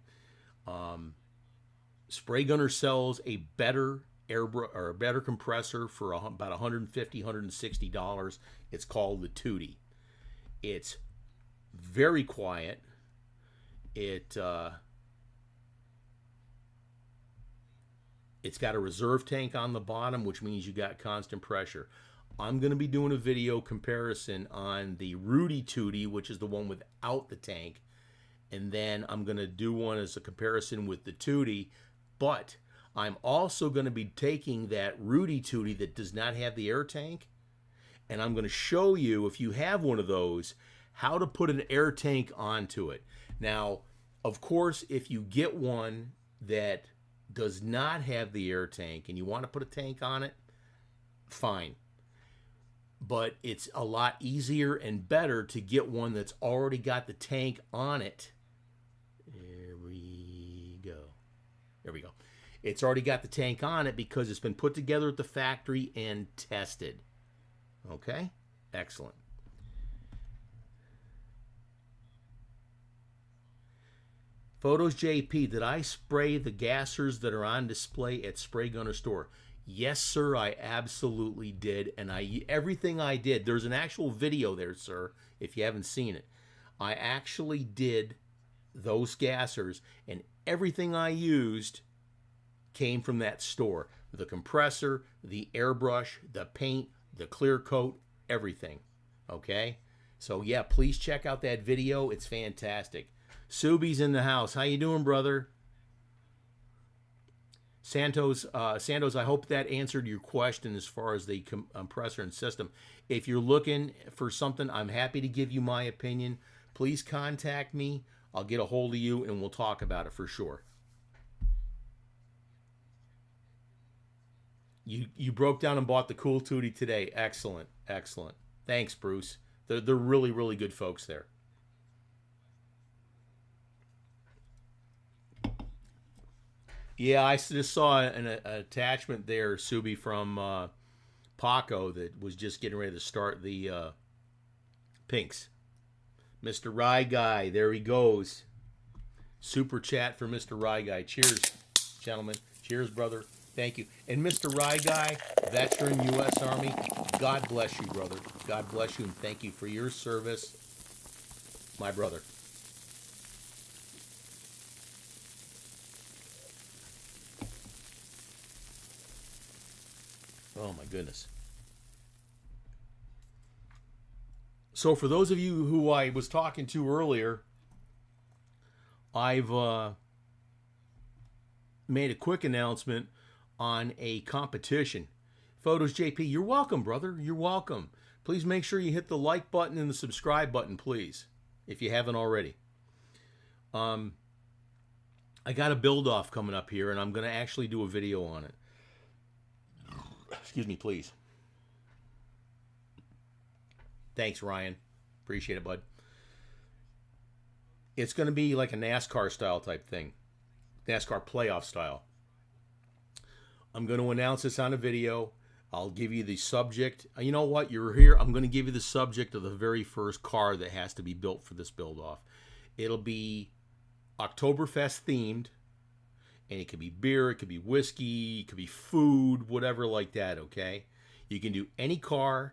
Spray Gunner sells a better or a better compressor for about $150, $160. It's called the Tootie. It's very quiet. It's got a reserve tank on the bottom, which means you got constant pressure. I'm going to be doing a video comparison on the Rudy Tootie, which is the one without the tank. And then I'm going to do one as a comparison with the Tootie. But I'm also going to be taking that Rudy Tootie that does not have the air tank, and I'm going to show you, if you have one of those, how to put an air tank onto it. Now, of course, if you get one that does not have the air tank and you want to put a tank on it, fine. But it's a lot easier and better to get one that's already got the tank on it. There we go. There we go. It's already got the tank on it because it's been put together at the factory and tested. Okay? Excellent. Photos JP, did I spray the gassers that are on display at Spray Gunner store? Yes, sir, I absolutely did. And everything I did, there's an actual video there, sir, if you haven't seen it. I actually did those gassers, and everything I used came from that store. The compressor, the airbrush, the paint, the clear coat, everything. Okay? So yeah, please check out that video. It's fantastic. Subi's in the house. How you doing, brother? Santos, I hope that answered your question as far as the compressor and system. If you're looking for something, I'm happy to give you my opinion. Please contact me. I'll get a hold of you and we'll talk about it for sure. You broke down and bought the cool Tootie today. Excellent. Excellent. Thanks, Bruce. They're really, really good folks there. Yeah, I just saw an attachment there, Subi, from Paco that was just getting ready to start the pinks. Mr. Rye Guy, there he goes. Super chat for Mr. Rye Guy. Cheers, gentlemen. Cheers, brother. Thank you. And Mr. Rye Guy, veteran U.S. Army, God bless you, brother. God bless you, and thank you for your service, my brother. Oh, my goodness. So for those of you who I was talking to earlier, I've made a quick announcement on a competition. Photos JP, you're welcome, brother. You're welcome. Please make sure you hit the like button and the subscribe button, please, if you haven't already. I got a build-off coming up here, and I'm going to actually do a video on it. Excuse me, please. Thanks, Ryan. Appreciate it, bud. It's going to be like a NASCAR style type thing. NASCAR playoff style. I'm going to announce this on a video. I'll give you the subject. You know what? You're here. I'm going to give you the subject of the very first car that has to be built for this build-off. It'll be Oktoberfest themed. And it could be beer, it could be whiskey, it could be food, whatever like that, okay? You can do any car,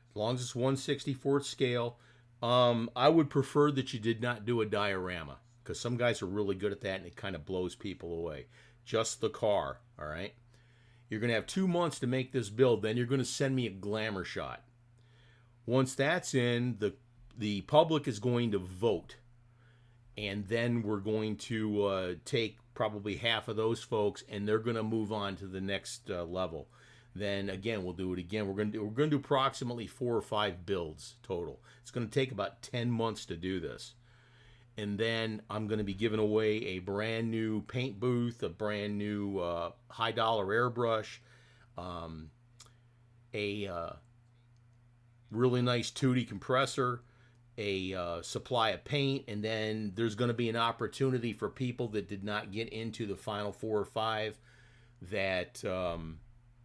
as long as it's 1/64 scale. I would prefer that you did not do a diorama, because some guys are really good at that, and it kind of blows people away. Just the car, all right? You're going to have 2 months to make this build, then you're going to send me a glamour shot. Once that's in, the public is going to vote. And then we're going to take probably half of those folks, and they're going to move on to the next level. Then again, we'll do it again. We're going to do approximately 4 or 5 builds total. It's going to take about 10 months to do this. And then I'm going to be giving away a brand new paint booth, a brand new high dollar airbrush, a really nice Tootie compressor, a supply of paint, and then there's going to be an opportunity for people that did not get into the final 4 or 5 that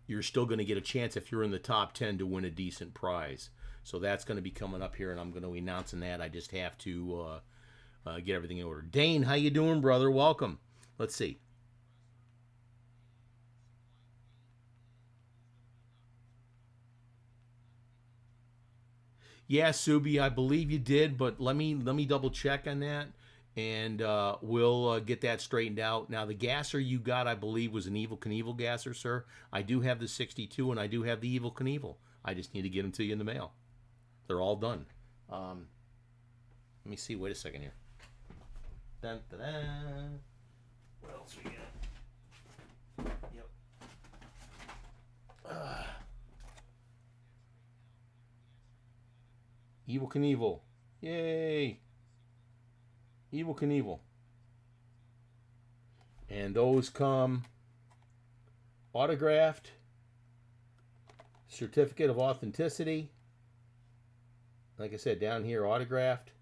you're still going to get a chance if you're in the top 10 to win a decent prize. So that's going to be coming up here, and I'm going to be announcing that. I just have to get everything in order. Dane, how you doing, brother? Welcome. Let's see. Yeah, Subi, I believe you did, but let me double check on that, and we'll get that straightened out. Now, the gasser you got, I believe, was an Evil Knievel gasser, sir. I do have the 62, and I do have the Evil Knievel. I just need to get them to you in the mail. They're all done. Let me see. Wait a second here. Dun, dun, dun. What else we got? Yep. Evil Knievel. Yay. Evil Knievel. And those come autographed, certificate of authenticity. Like I said, down here, autographed.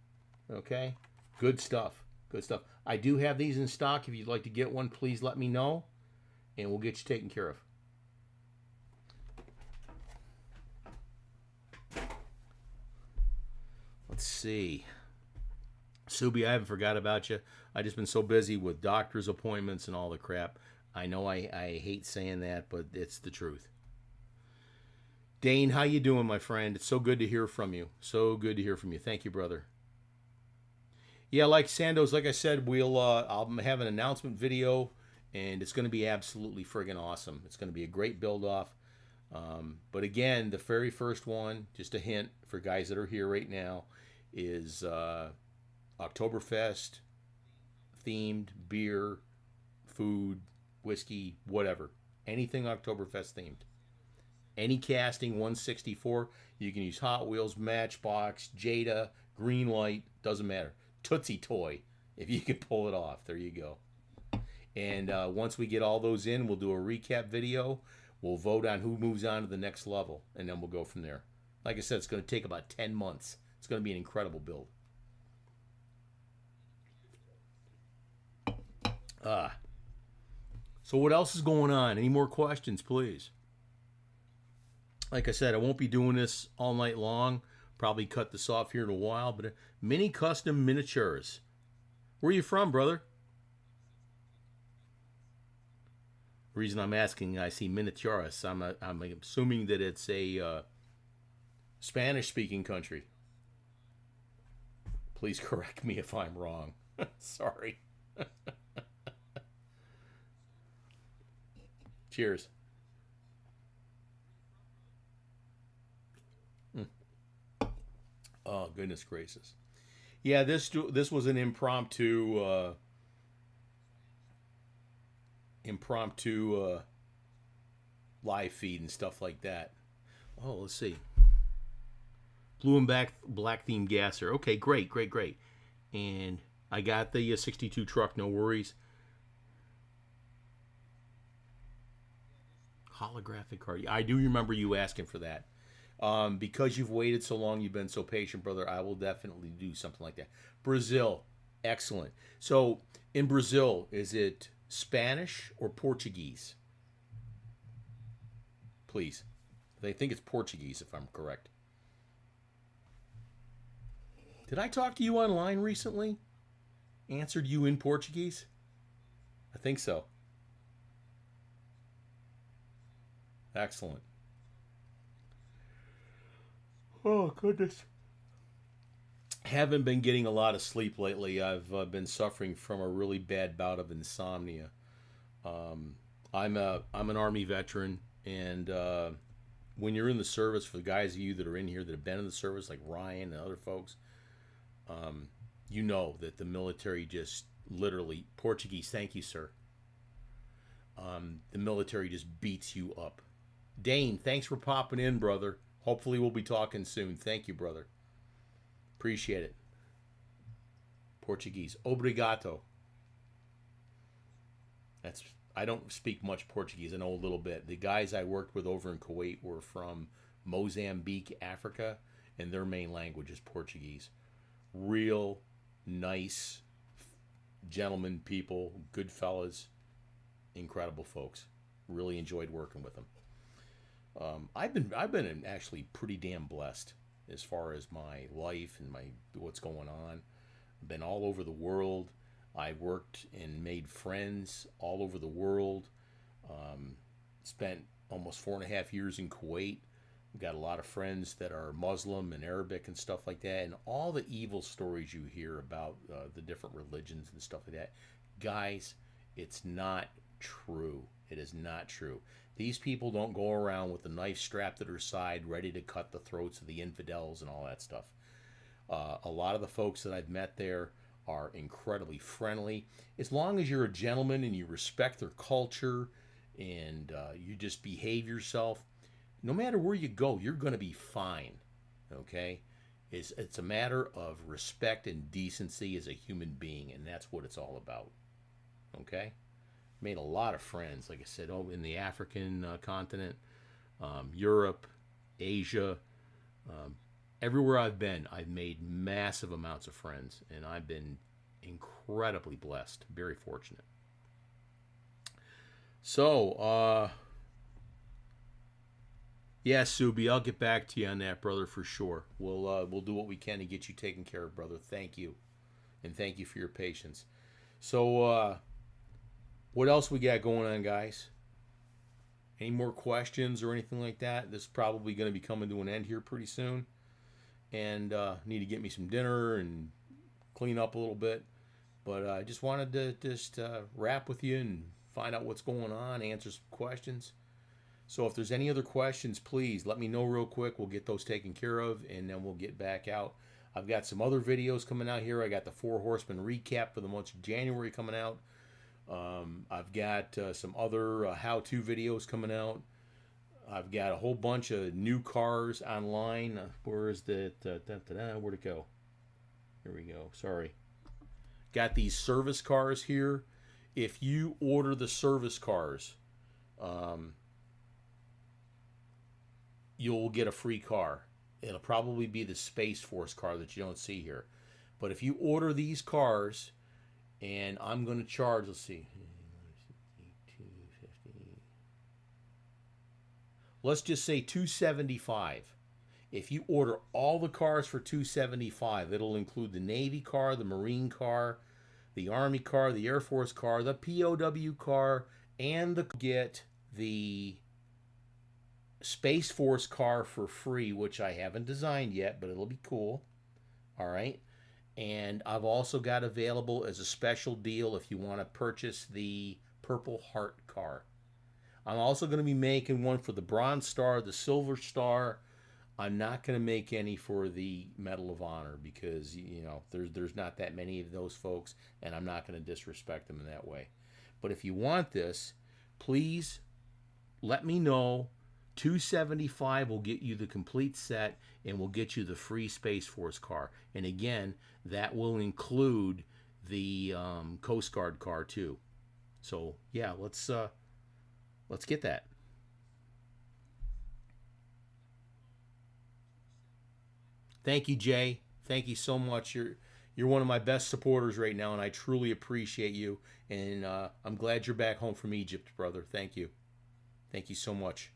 Okay. Good stuff. Good stuff. I do have these in stock. If you'd like to get one, please let me know, and we'll get you taken care of. Let's see. Subi, I haven't forgot about you. I just been so busy with doctor's appointments and all the crap. I know I hate saying that, but it's the truth. Dane, how you doing, my friend? It's so good to hear from you. So good to hear from you. Thank you, brother. Yeah, like Sandoz, like I said, I'll have an announcement video, and it's going to be absolutely friggin' awesome. It's going to be a great build-off. But again, the very first one, just a hint for guys that are here right now, is Oktoberfest themed beer, food, whiskey, whatever. Anything Oktoberfest themed. Any casting 164. You can use Hot Wheels, Matchbox, Jada, Greenlight, doesn't matter. Tootsie Toy, if you can pull it off. There you go. And once we get all those in, we'll do a recap video. We'll vote on who moves on to the next level, and then we'll go from there. Like I said, it's going to take about 10 months. It's going to be an incredible build. So what else is going on? Any more questions, please? Like I said, I won't be doing this all night long. Probably cut this off here in a while, but mini custom miniatures. Where are you from, brother? The reason I'm asking, I see miniaturas. I'm assuming that it's a Spanish-speaking country. Please correct me if I'm wrong. Sorry. Cheers. Oh, goodness gracious. Yeah, this was an impromptu live feed and stuff like that. Oh, let's see. Blue and black theme gasser. Okay, great. And I got the 62 truck, no worries. Holographic card. I do remember you asking for that. Because you've waited so long, you've been so patient, brother, I will definitely do something like that. Brazil. Excellent. So, in Brazil, is it Spanish or Portuguese? Please. I think it's Portuguese, if I'm correct. Did I talk to you online recently? Answered you in Portuguese? I think so. Excellent. Oh, goodness. Haven't been getting a lot of sleep lately. I've been suffering from a really bad bout of insomnia. I'm an Army veteran, and when you're in the service, for the guys of you that are in here that have been in the service, like Ryan and other folks, you know that the military just literally, Portuguese, thank you, sir. The military just beats you up. Dane, thanks for popping in, brother. Hopefully we'll be talking soon. Thank you, brother. Appreciate it. Portuguese. Obrigado. I don't speak much Portuguese. I know a little bit. The guys I worked with over in Kuwait were from Mozambique, Africa, and their main language is Portuguese. Real nice gentlemen people, good fellas, incredible folks. Really enjoyed working with them. I've been actually pretty damn blessed as far as my life and my what's going on. I've been all over the world. I worked and made friends all over the world. Spent almost 4.5 years in Kuwait. Got a lot of friends that are Muslim and Arabic and stuff like that, and all the evil stories you hear about the different religions and stuff like that. Guys, it's not true. It is not true. These people don't go around with a knife strapped to their side, ready to cut the throats of the infidels and all that stuff. A lot of the folks that I've met there are incredibly friendly. As long as you're a gentleman and you respect their culture and you just behave yourself, no matter where you go, you're going to be fine. Okay? It's a matter of respect and decency as a human being, and that's what it's all about. Okay? Made a lot of friends, like I said, in the African continent, Europe, Asia, everywhere I've been, I've made massive amounts of friends, and I've been incredibly blessed, very fortunate. So, yeah, Subi, I'll get back to you on that, brother, for sure. We'll do what we can to get you taken care of, brother. Thank you, and thank you for your patience. So, what else we got going on, guys? Any more questions or anything like that? This is probably going to be coming to an end here pretty soon, and need to get me some dinner and clean up a little bit. But I just wanted to wrap with you and find out what's going on, answer some questions. So if there's any other questions, please let me know real quick. We'll get those taken care of, and then we'll get back out. I've got some other videos coming out here. I got the 4 Horsemen recap for the month of January coming out. I've got some other how-to videos coming out. I've got a whole bunch of new cars online. Where is that? Where'd it go? Here we go. Sorry. Got these service cars here. If you order the service cars, you'll get a free car. It'll probably be the Space Force car that you don't see here. But if you order these cars, and I'm going to charge, let's see, let's just say $275. If you order all the cars for $275, it'll include the Navy car, the Marine car, the Army car, the Air Force car, the POW car, and the Space Force car for free, which I haven't designed yet, but it'll be cool. All right. And I've also got available as a special deal if you want to purchase the Purple Heart car. I'm also going to be making one for the Bronze Star, the Silver Star. I'm not going to make any for the Medal of Honor because, you know, there's not that many of those folks, and I'm not going to disrespect them in that way. But if you want this, please let me know. $275 will get you the complete set, and will get you the free Space Force car. And again, that will include the Coast Guard car too. So yeah, let's get that. Thank you, Jay. Thank you so much. You're one of my best supporters right now, and I truly appreciate you. And I'm glad you're back home from Egypt, brother. Thank you. Thank you so much.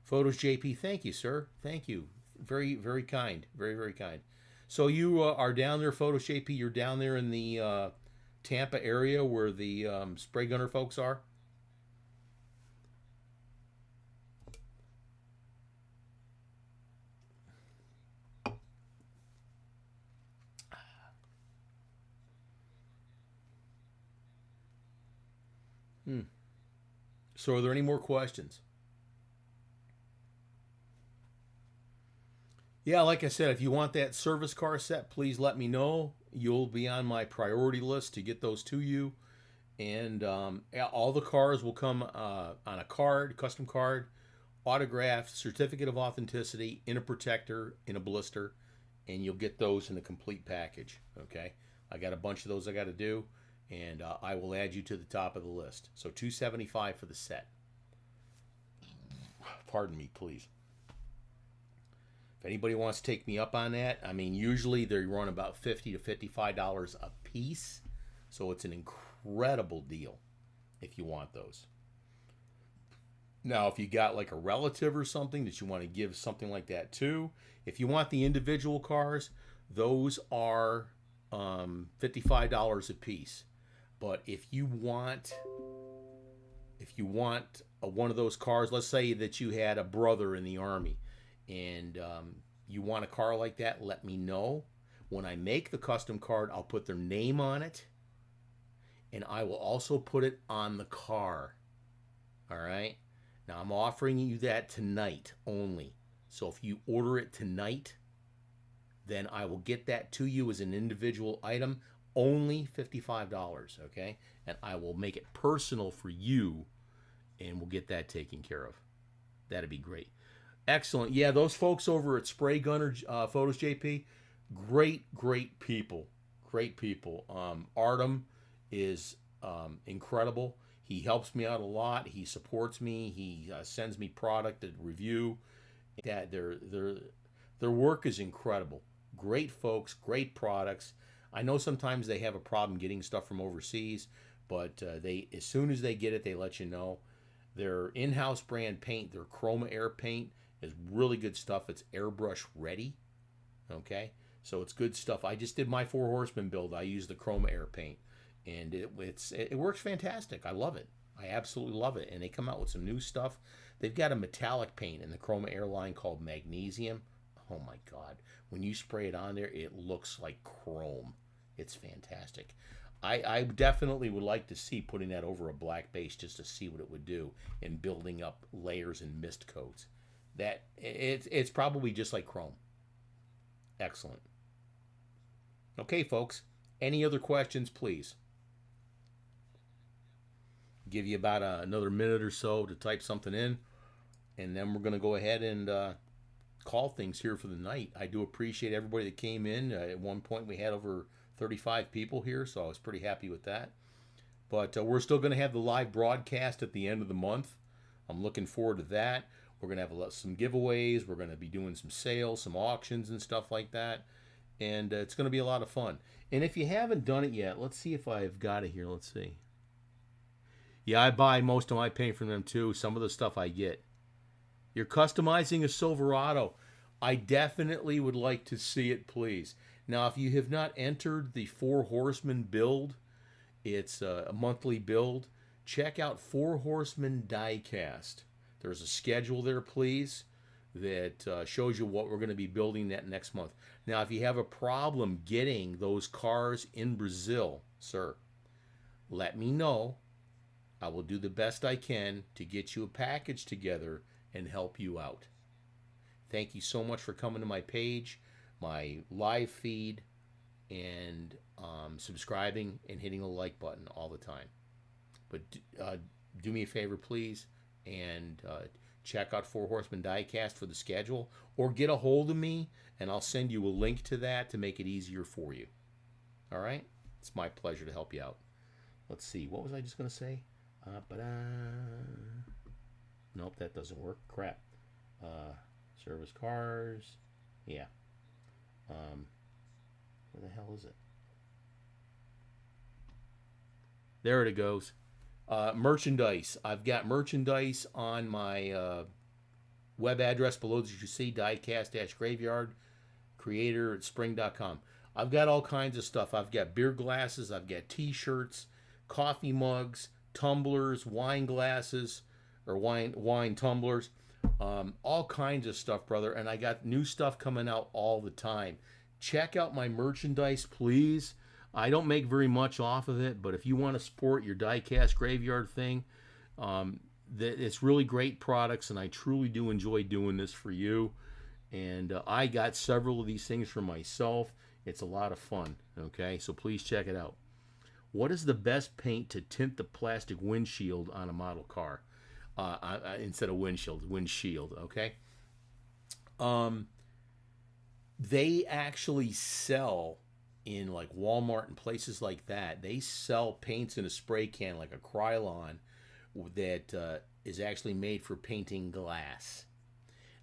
Photos JP, thank you, sir. Thank you. Very, very kind. Very, very kind. So you are down there, Photos JP. You're down there in the Tampa area where the spray gunner folks are? So are there any more questions? Yeah, like I said, if you want that service car set, please let me know. You'll be on my priority list to get those to you. And all the cars will come on a card, custom card, autographed, certificate of authenticity, in a protector, in a blister, and you'll get those in a complete package. Okay, I got a bunch of those I got to do, and I will add you to the top of the list. So $275 for the set. Pardon me, please. If anybody wants to take me up on that, I mean, usually they run about $50 to $55 a piece, so it's an incredible deal if you want those. Now, if you got like a relative or something that you want to give something like that to, if you want the individual cars, those are $55 a piece. But if you want one of those cars, let's say that you had a brother in the army, and you want a car like that, let me know. When I make the custom card, I'll put their name on it, and I will also put it on the car. All right. Now I'm offering you that tonight only. So if you order it tonight, then I will get that to you as an individual item, only $55, okay? And I will make it personal for you, and we'll get that taken care of. That'd be great. Excellent. Yeah, those folks over at Spray Gunner Photos JP, great people. Great people. Artem is incredible. He helps me out a lot. He supports me. He sends me product to review. That their work is incredible. Great folks, great products. I know sometimes they have a problem getting stuff from overseas, but they, as soon as they get it, they let you know. Their in-house brand paint, their Chroma Air paint, is really good stuff. It's airbrush ready. Okay, so it's good stuff. I just did my Four Horsemen build. I used the Chroma Air paint, and it works fantastic. I love it. I absolutely love it. And they come out with some new stuff. They've got a metallic paint in the Chroma Air line called Magnesium. Oh my God. When you spray it on there, it looks like chrome. It's fantastic. I definitely would like to see putting that over a black base just to see what it would do in building up layers and mist coats. That it's probably just like chrome. Excellent. Okay, folks. Any other questions, please? Give you about another minute or so to type something in, and then we're going to go ahead and call things here for the night. I do appreciate everybody that came in. At one point, we had over 35 people here, so I was pretty happy with that. But we're still going to have the live broadcast at the end of the month. I'm looking forward to that. We're going to have some giveaways. We're going to be doing some sales, some auctions and stuff like that. And it's going to be a lot of fun. And if you haven't done it yet, let's see if I've got it here. Let's see. Yeah, I buy most of my paint from them too. Some of the stuff I get. You're customizing a Silverado. I definitely would like to see it, please. Now, if you have not entered the Four Horsemen build, it's a monthly build. Check out Four Horsemen Diecast. There's a schedule there, please, that shows you what we're going to be building that next month. Now, if you have a problem getting those cars in Brazil, sir, let me know. I will do the best I can to get you a package together and help you out. Thank you so much for coming to my page, my live feed, and subscribing and hitting the like button all the time. But do me a favor, please, and check out Four Horsemen Diecast for the schedule, or get a hold of me, and I'll send you a link to that to make it easier for you. All right? It's my pleasure to help you out. Let's see. What was I just going to say? Nope, that doesn't work. Crap. Service cars. Yeah. Where the hell is it? There it goes. Merchandise. I've got merchandise on my web address below that you see, diecast-graveyard, creator at spring.com. I've got all kinds of stuff. I've got beer glasses. I've got t-shirts, coffee mugs, tumblers, wine glasses, or wine tumblers, all kinds of stuff, brother. And I got new stuff coming out all the time. Check out my merchandise, please. I don't make very much off of it, but if you want to support your Diecast Graveyard thing, it's really great products, and I truly do enjoy doing this for you. And I got several of these things for myself. It's a lot of fun, okay? So please check it out. What is the best paint to tint the plastic windshield on a model car? Instead of windshield, okay? They actually sell in like Walmart and places like that. They sell paints in a spray can, like a Krylon, that is actually made for painting glass.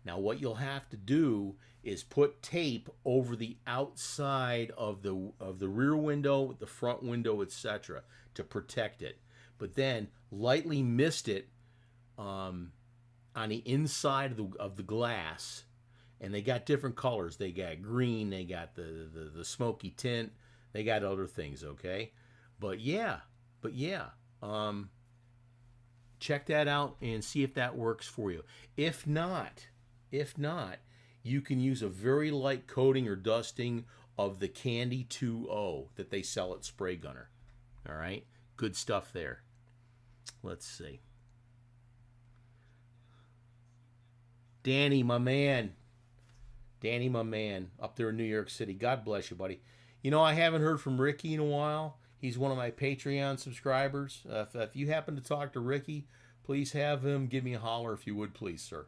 Now, what you'll have to do is put tape over the outside of the rear window, the front window, etc., to protect it. But then lightly mist it on the inside of the glass, and they got different colors. They got green, they got the smoky tint, they got other things, okay? But yeah, but yeah, check that out and see if that works for you. If not, you can use a very light coating or dusting of the Candy 2.0 that they sell at Spray Gunner. All right, good stuff there. Let's see. Danny, my man. Danny, my man, up there in New York City. God bless you, buddy. You know, I haven't heard from Ricky in a while. He's one of my Patreon subscribers. If you happen to talk to Ricky, please have him give me a holler if you would, please, sir.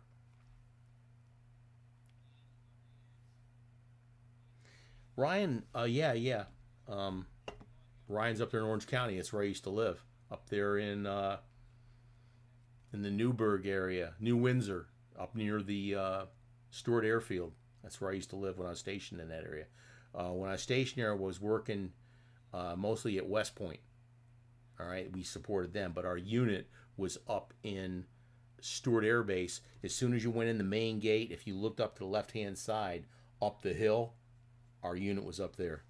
Ryan, yeah. Ryan's up there in Orange County. It's where I used to live. Up there in the Newburgh area, New Windsor, up near the Stewart Airfield. That's where I used to live when I was stationed in that area. When I was stationed there, I was working mostly at West Point. All right, we supported them, but our unit was up in Stewart Air Base. As soon as you went in the main gate, if you looked up to the left-hand side, up the hill, our unit was up there.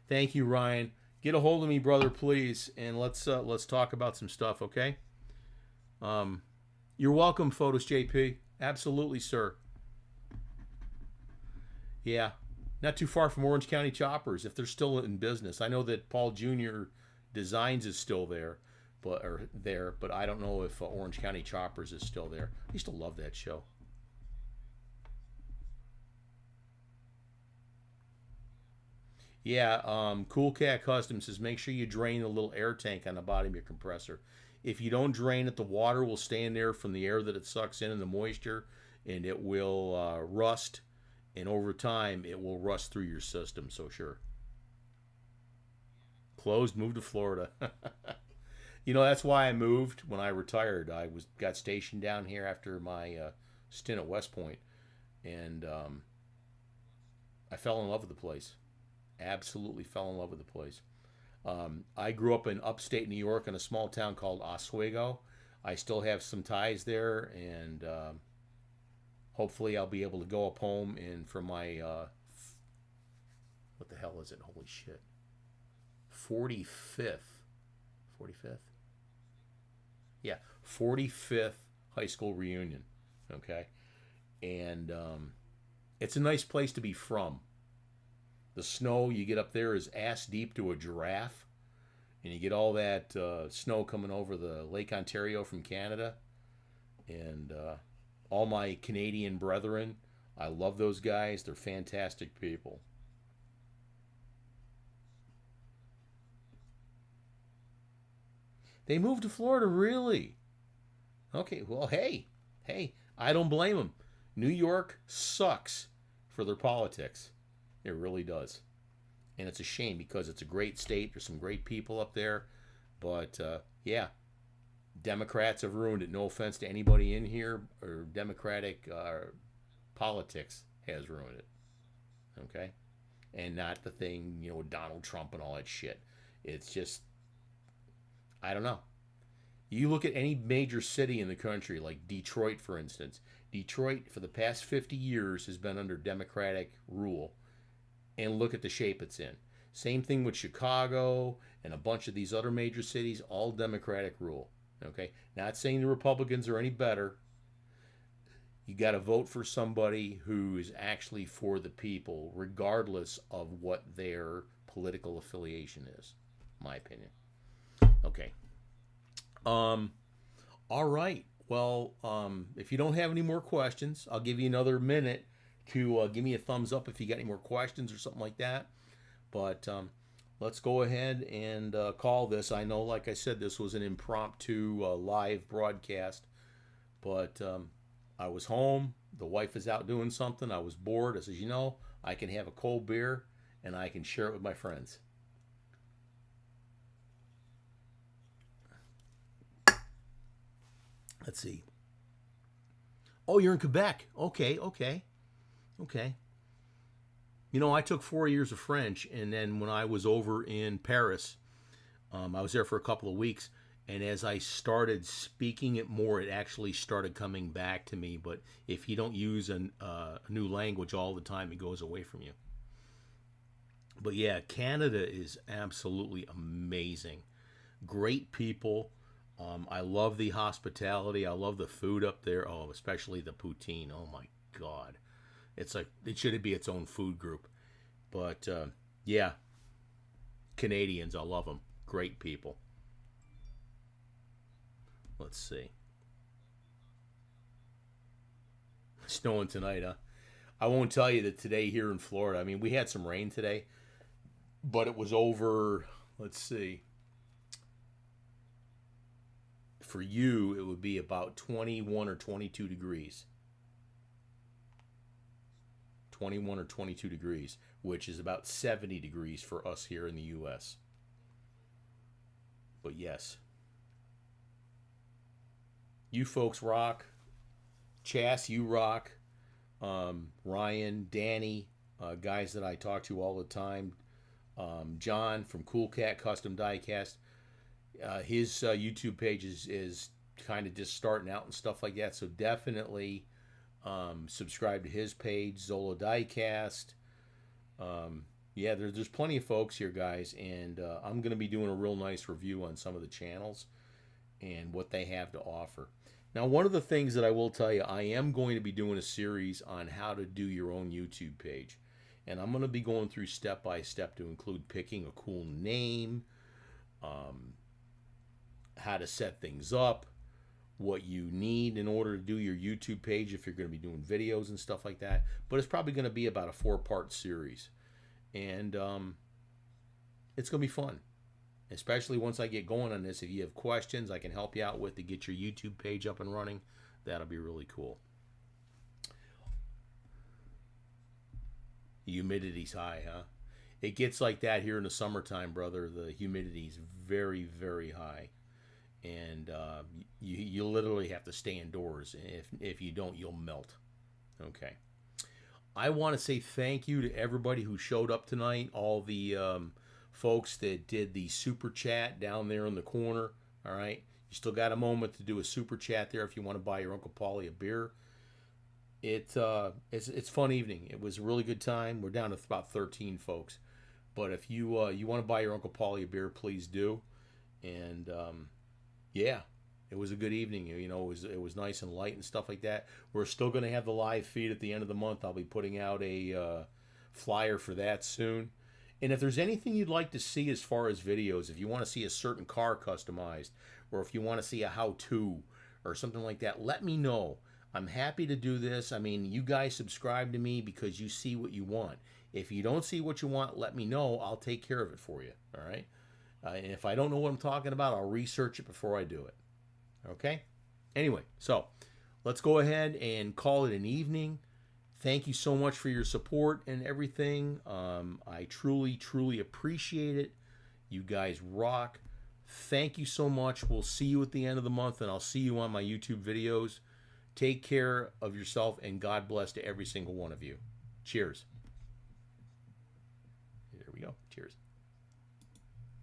Thank you, Ryan. Get a hold of me, brother, please, and let's talk about some stuff, okay? You're welcome, Photos JP. Absolutely, sir. Yeah, not too far from Orange County Choppers, if they're still in business. I know that Paul Jr. Designs is still there, but I don't know if Orange County Choppers is still there. I used to love that show. Yeah, Cool Cat Custom says make sure you drain the little air tank on the bottom of your compressor. If you don't drain it, the water will stay in there from the air that it sucks in and the moisture, and it will rust. And over time, it will rust through your system. So sure. Closed, moved to Florida. You know, that's why I moved when I retired. I got stationed down here after my stint at West Point, and I fell in love with the place. Absolutely fell in love with the place. I grew up in upstate New York in a small town called Oswego. I still have some ties there, and hopefully I'll be able to go up home and for my, what the hell is it? Holy shit. 45th. 45th? Yeah, 45th high school reunion. Okay? And it's a nice place to be from. The snow you get up there is ass deep to a giraffe, and you get all that snow coming over the Lake Ontario from Canada. And all my Canadian brethren, I love those guys. They're fantastic people. They moved to Florida, really? Okay, well, hey, I don't blame them. New York sucks for their politics. It really does. And it's a shame because it's a great state. There's some great people up there. But, yeah, Democrats have ruined it. No offense to anybody in here, or Democratic politics has ruined it. Okay? And not the thing, you know, with Donald Trump and all that shit. It's just, I don't know. You look at any major city in the country, like Detroit, for instance. Detroit, for the past 50 years, has been under Democratic rule. And look at the shape it's in. Same thing with Chicago and a bunch of these other major cities, all Democratic rule. Okay? Not saying the Republicans are any better. You got to vote for somebody who is actually for the people, regardless of what their political affiliation is. My opinion. Okay. All right. Well, if you don't have any more questions, I'll give you another minute to give me a thumbs up if you got any more questions or something like that. But let's go ahead and call this. I know, like I said, this was an impromptu live broadcast, but I was home. The wife is out doing something. I was bored. I says, you know, I can have a cold beer and I can share it with my friends. Let's see. Oh, you're in Quebec. Okay. You know, I took 4 years of French, and then when I was over in Paris, I was there for a couple of weeks, And as I started speaking it more, it actually started coming back to me. But if you don't use a new language all the time, it goes away from you. But yeah, Canada is absolutely amazing. Great people. I love the hospitality. I love the food up there. Oh, especially the poutine. Oh my God. It's like, it should be its own food group. But yeah, Canadians, I love them. Great people. Let's see. Snowing tonight, huh? I won't tell you that today here in Florida, I mean, we had some rain today, but it was over, let's see. For you, it would be about 21 or 22 degrees. 21 or 22 degrees, which is about 70 degrees for us here in the U.S. But yes, you folks rock. Chas, you rock. Ryan, Danny, guys that I talk to all the time. John from Cool Cat Custom Diecast. His YouTube page is kind of just starting out and stuff like that. So definitely subscribe to his page, Zola Diecast. Yeah, there's plenty of folks here, guys. And I'm going to be doing a real nice review on some of the channels and what they have to offer. Now, one of the things that I will tell you, I am going to be doing a series on how to do your own YouTube page. And I'm going to be going through step by step to include picking a cool name, how to set things up, what you need in order to do your YouTube page if you're going to be doing videos and stuff like that. But it's probably going to be about a 4-part series. And it's going to be fun. Especially once I get going on this, if you have questions I can help you out with to get your YouTube page up and running, that'll be really cool. Humidity's high, huh? It gets like that here in the summertime, brother. The humidity's very, very high. And you literally have to stay indoors. If you don't, you'll melt. Okay. I want to say thank you to everybody who showed up tonight. All the folks that did the super chat down there in the corner. All right. You still got a moment to do a super chat there if you want to buy your Uncle Paulie a beer. It's a fun evening. It was a really good time. We're down to about 13 folks. But if you you want to buy your Uncle Paulie a beer, please do. And yeah, it was a good evening. You know, it was nice and light and stuff like that. We're still going to have the live feed at the end of the month. I'll be putting out a flyer for that soon. And if there's anything you'd like to see as far as videos, if you want to see a certain car customized, or if you want to see a how-to or something like that, let me know. I'm happy to do this. I mean, you guys subscribe to me because you see what you want. If you don't see what you want, let me know. I'll take care of it for you. All right? And if I don't know what I'm talking about, I'll research it before I do it. Okay? Anyway, so let's go ahead and call it an evening. Thank you so much for your support and everything. I truly, truly appreciate it. You guys rock. Thank you so much. We'll see you at the end of the month, and I'll see you on my YouTube videos. Take care of yourself, and God bless to every single one of you. Cheers. There we go. Cheers.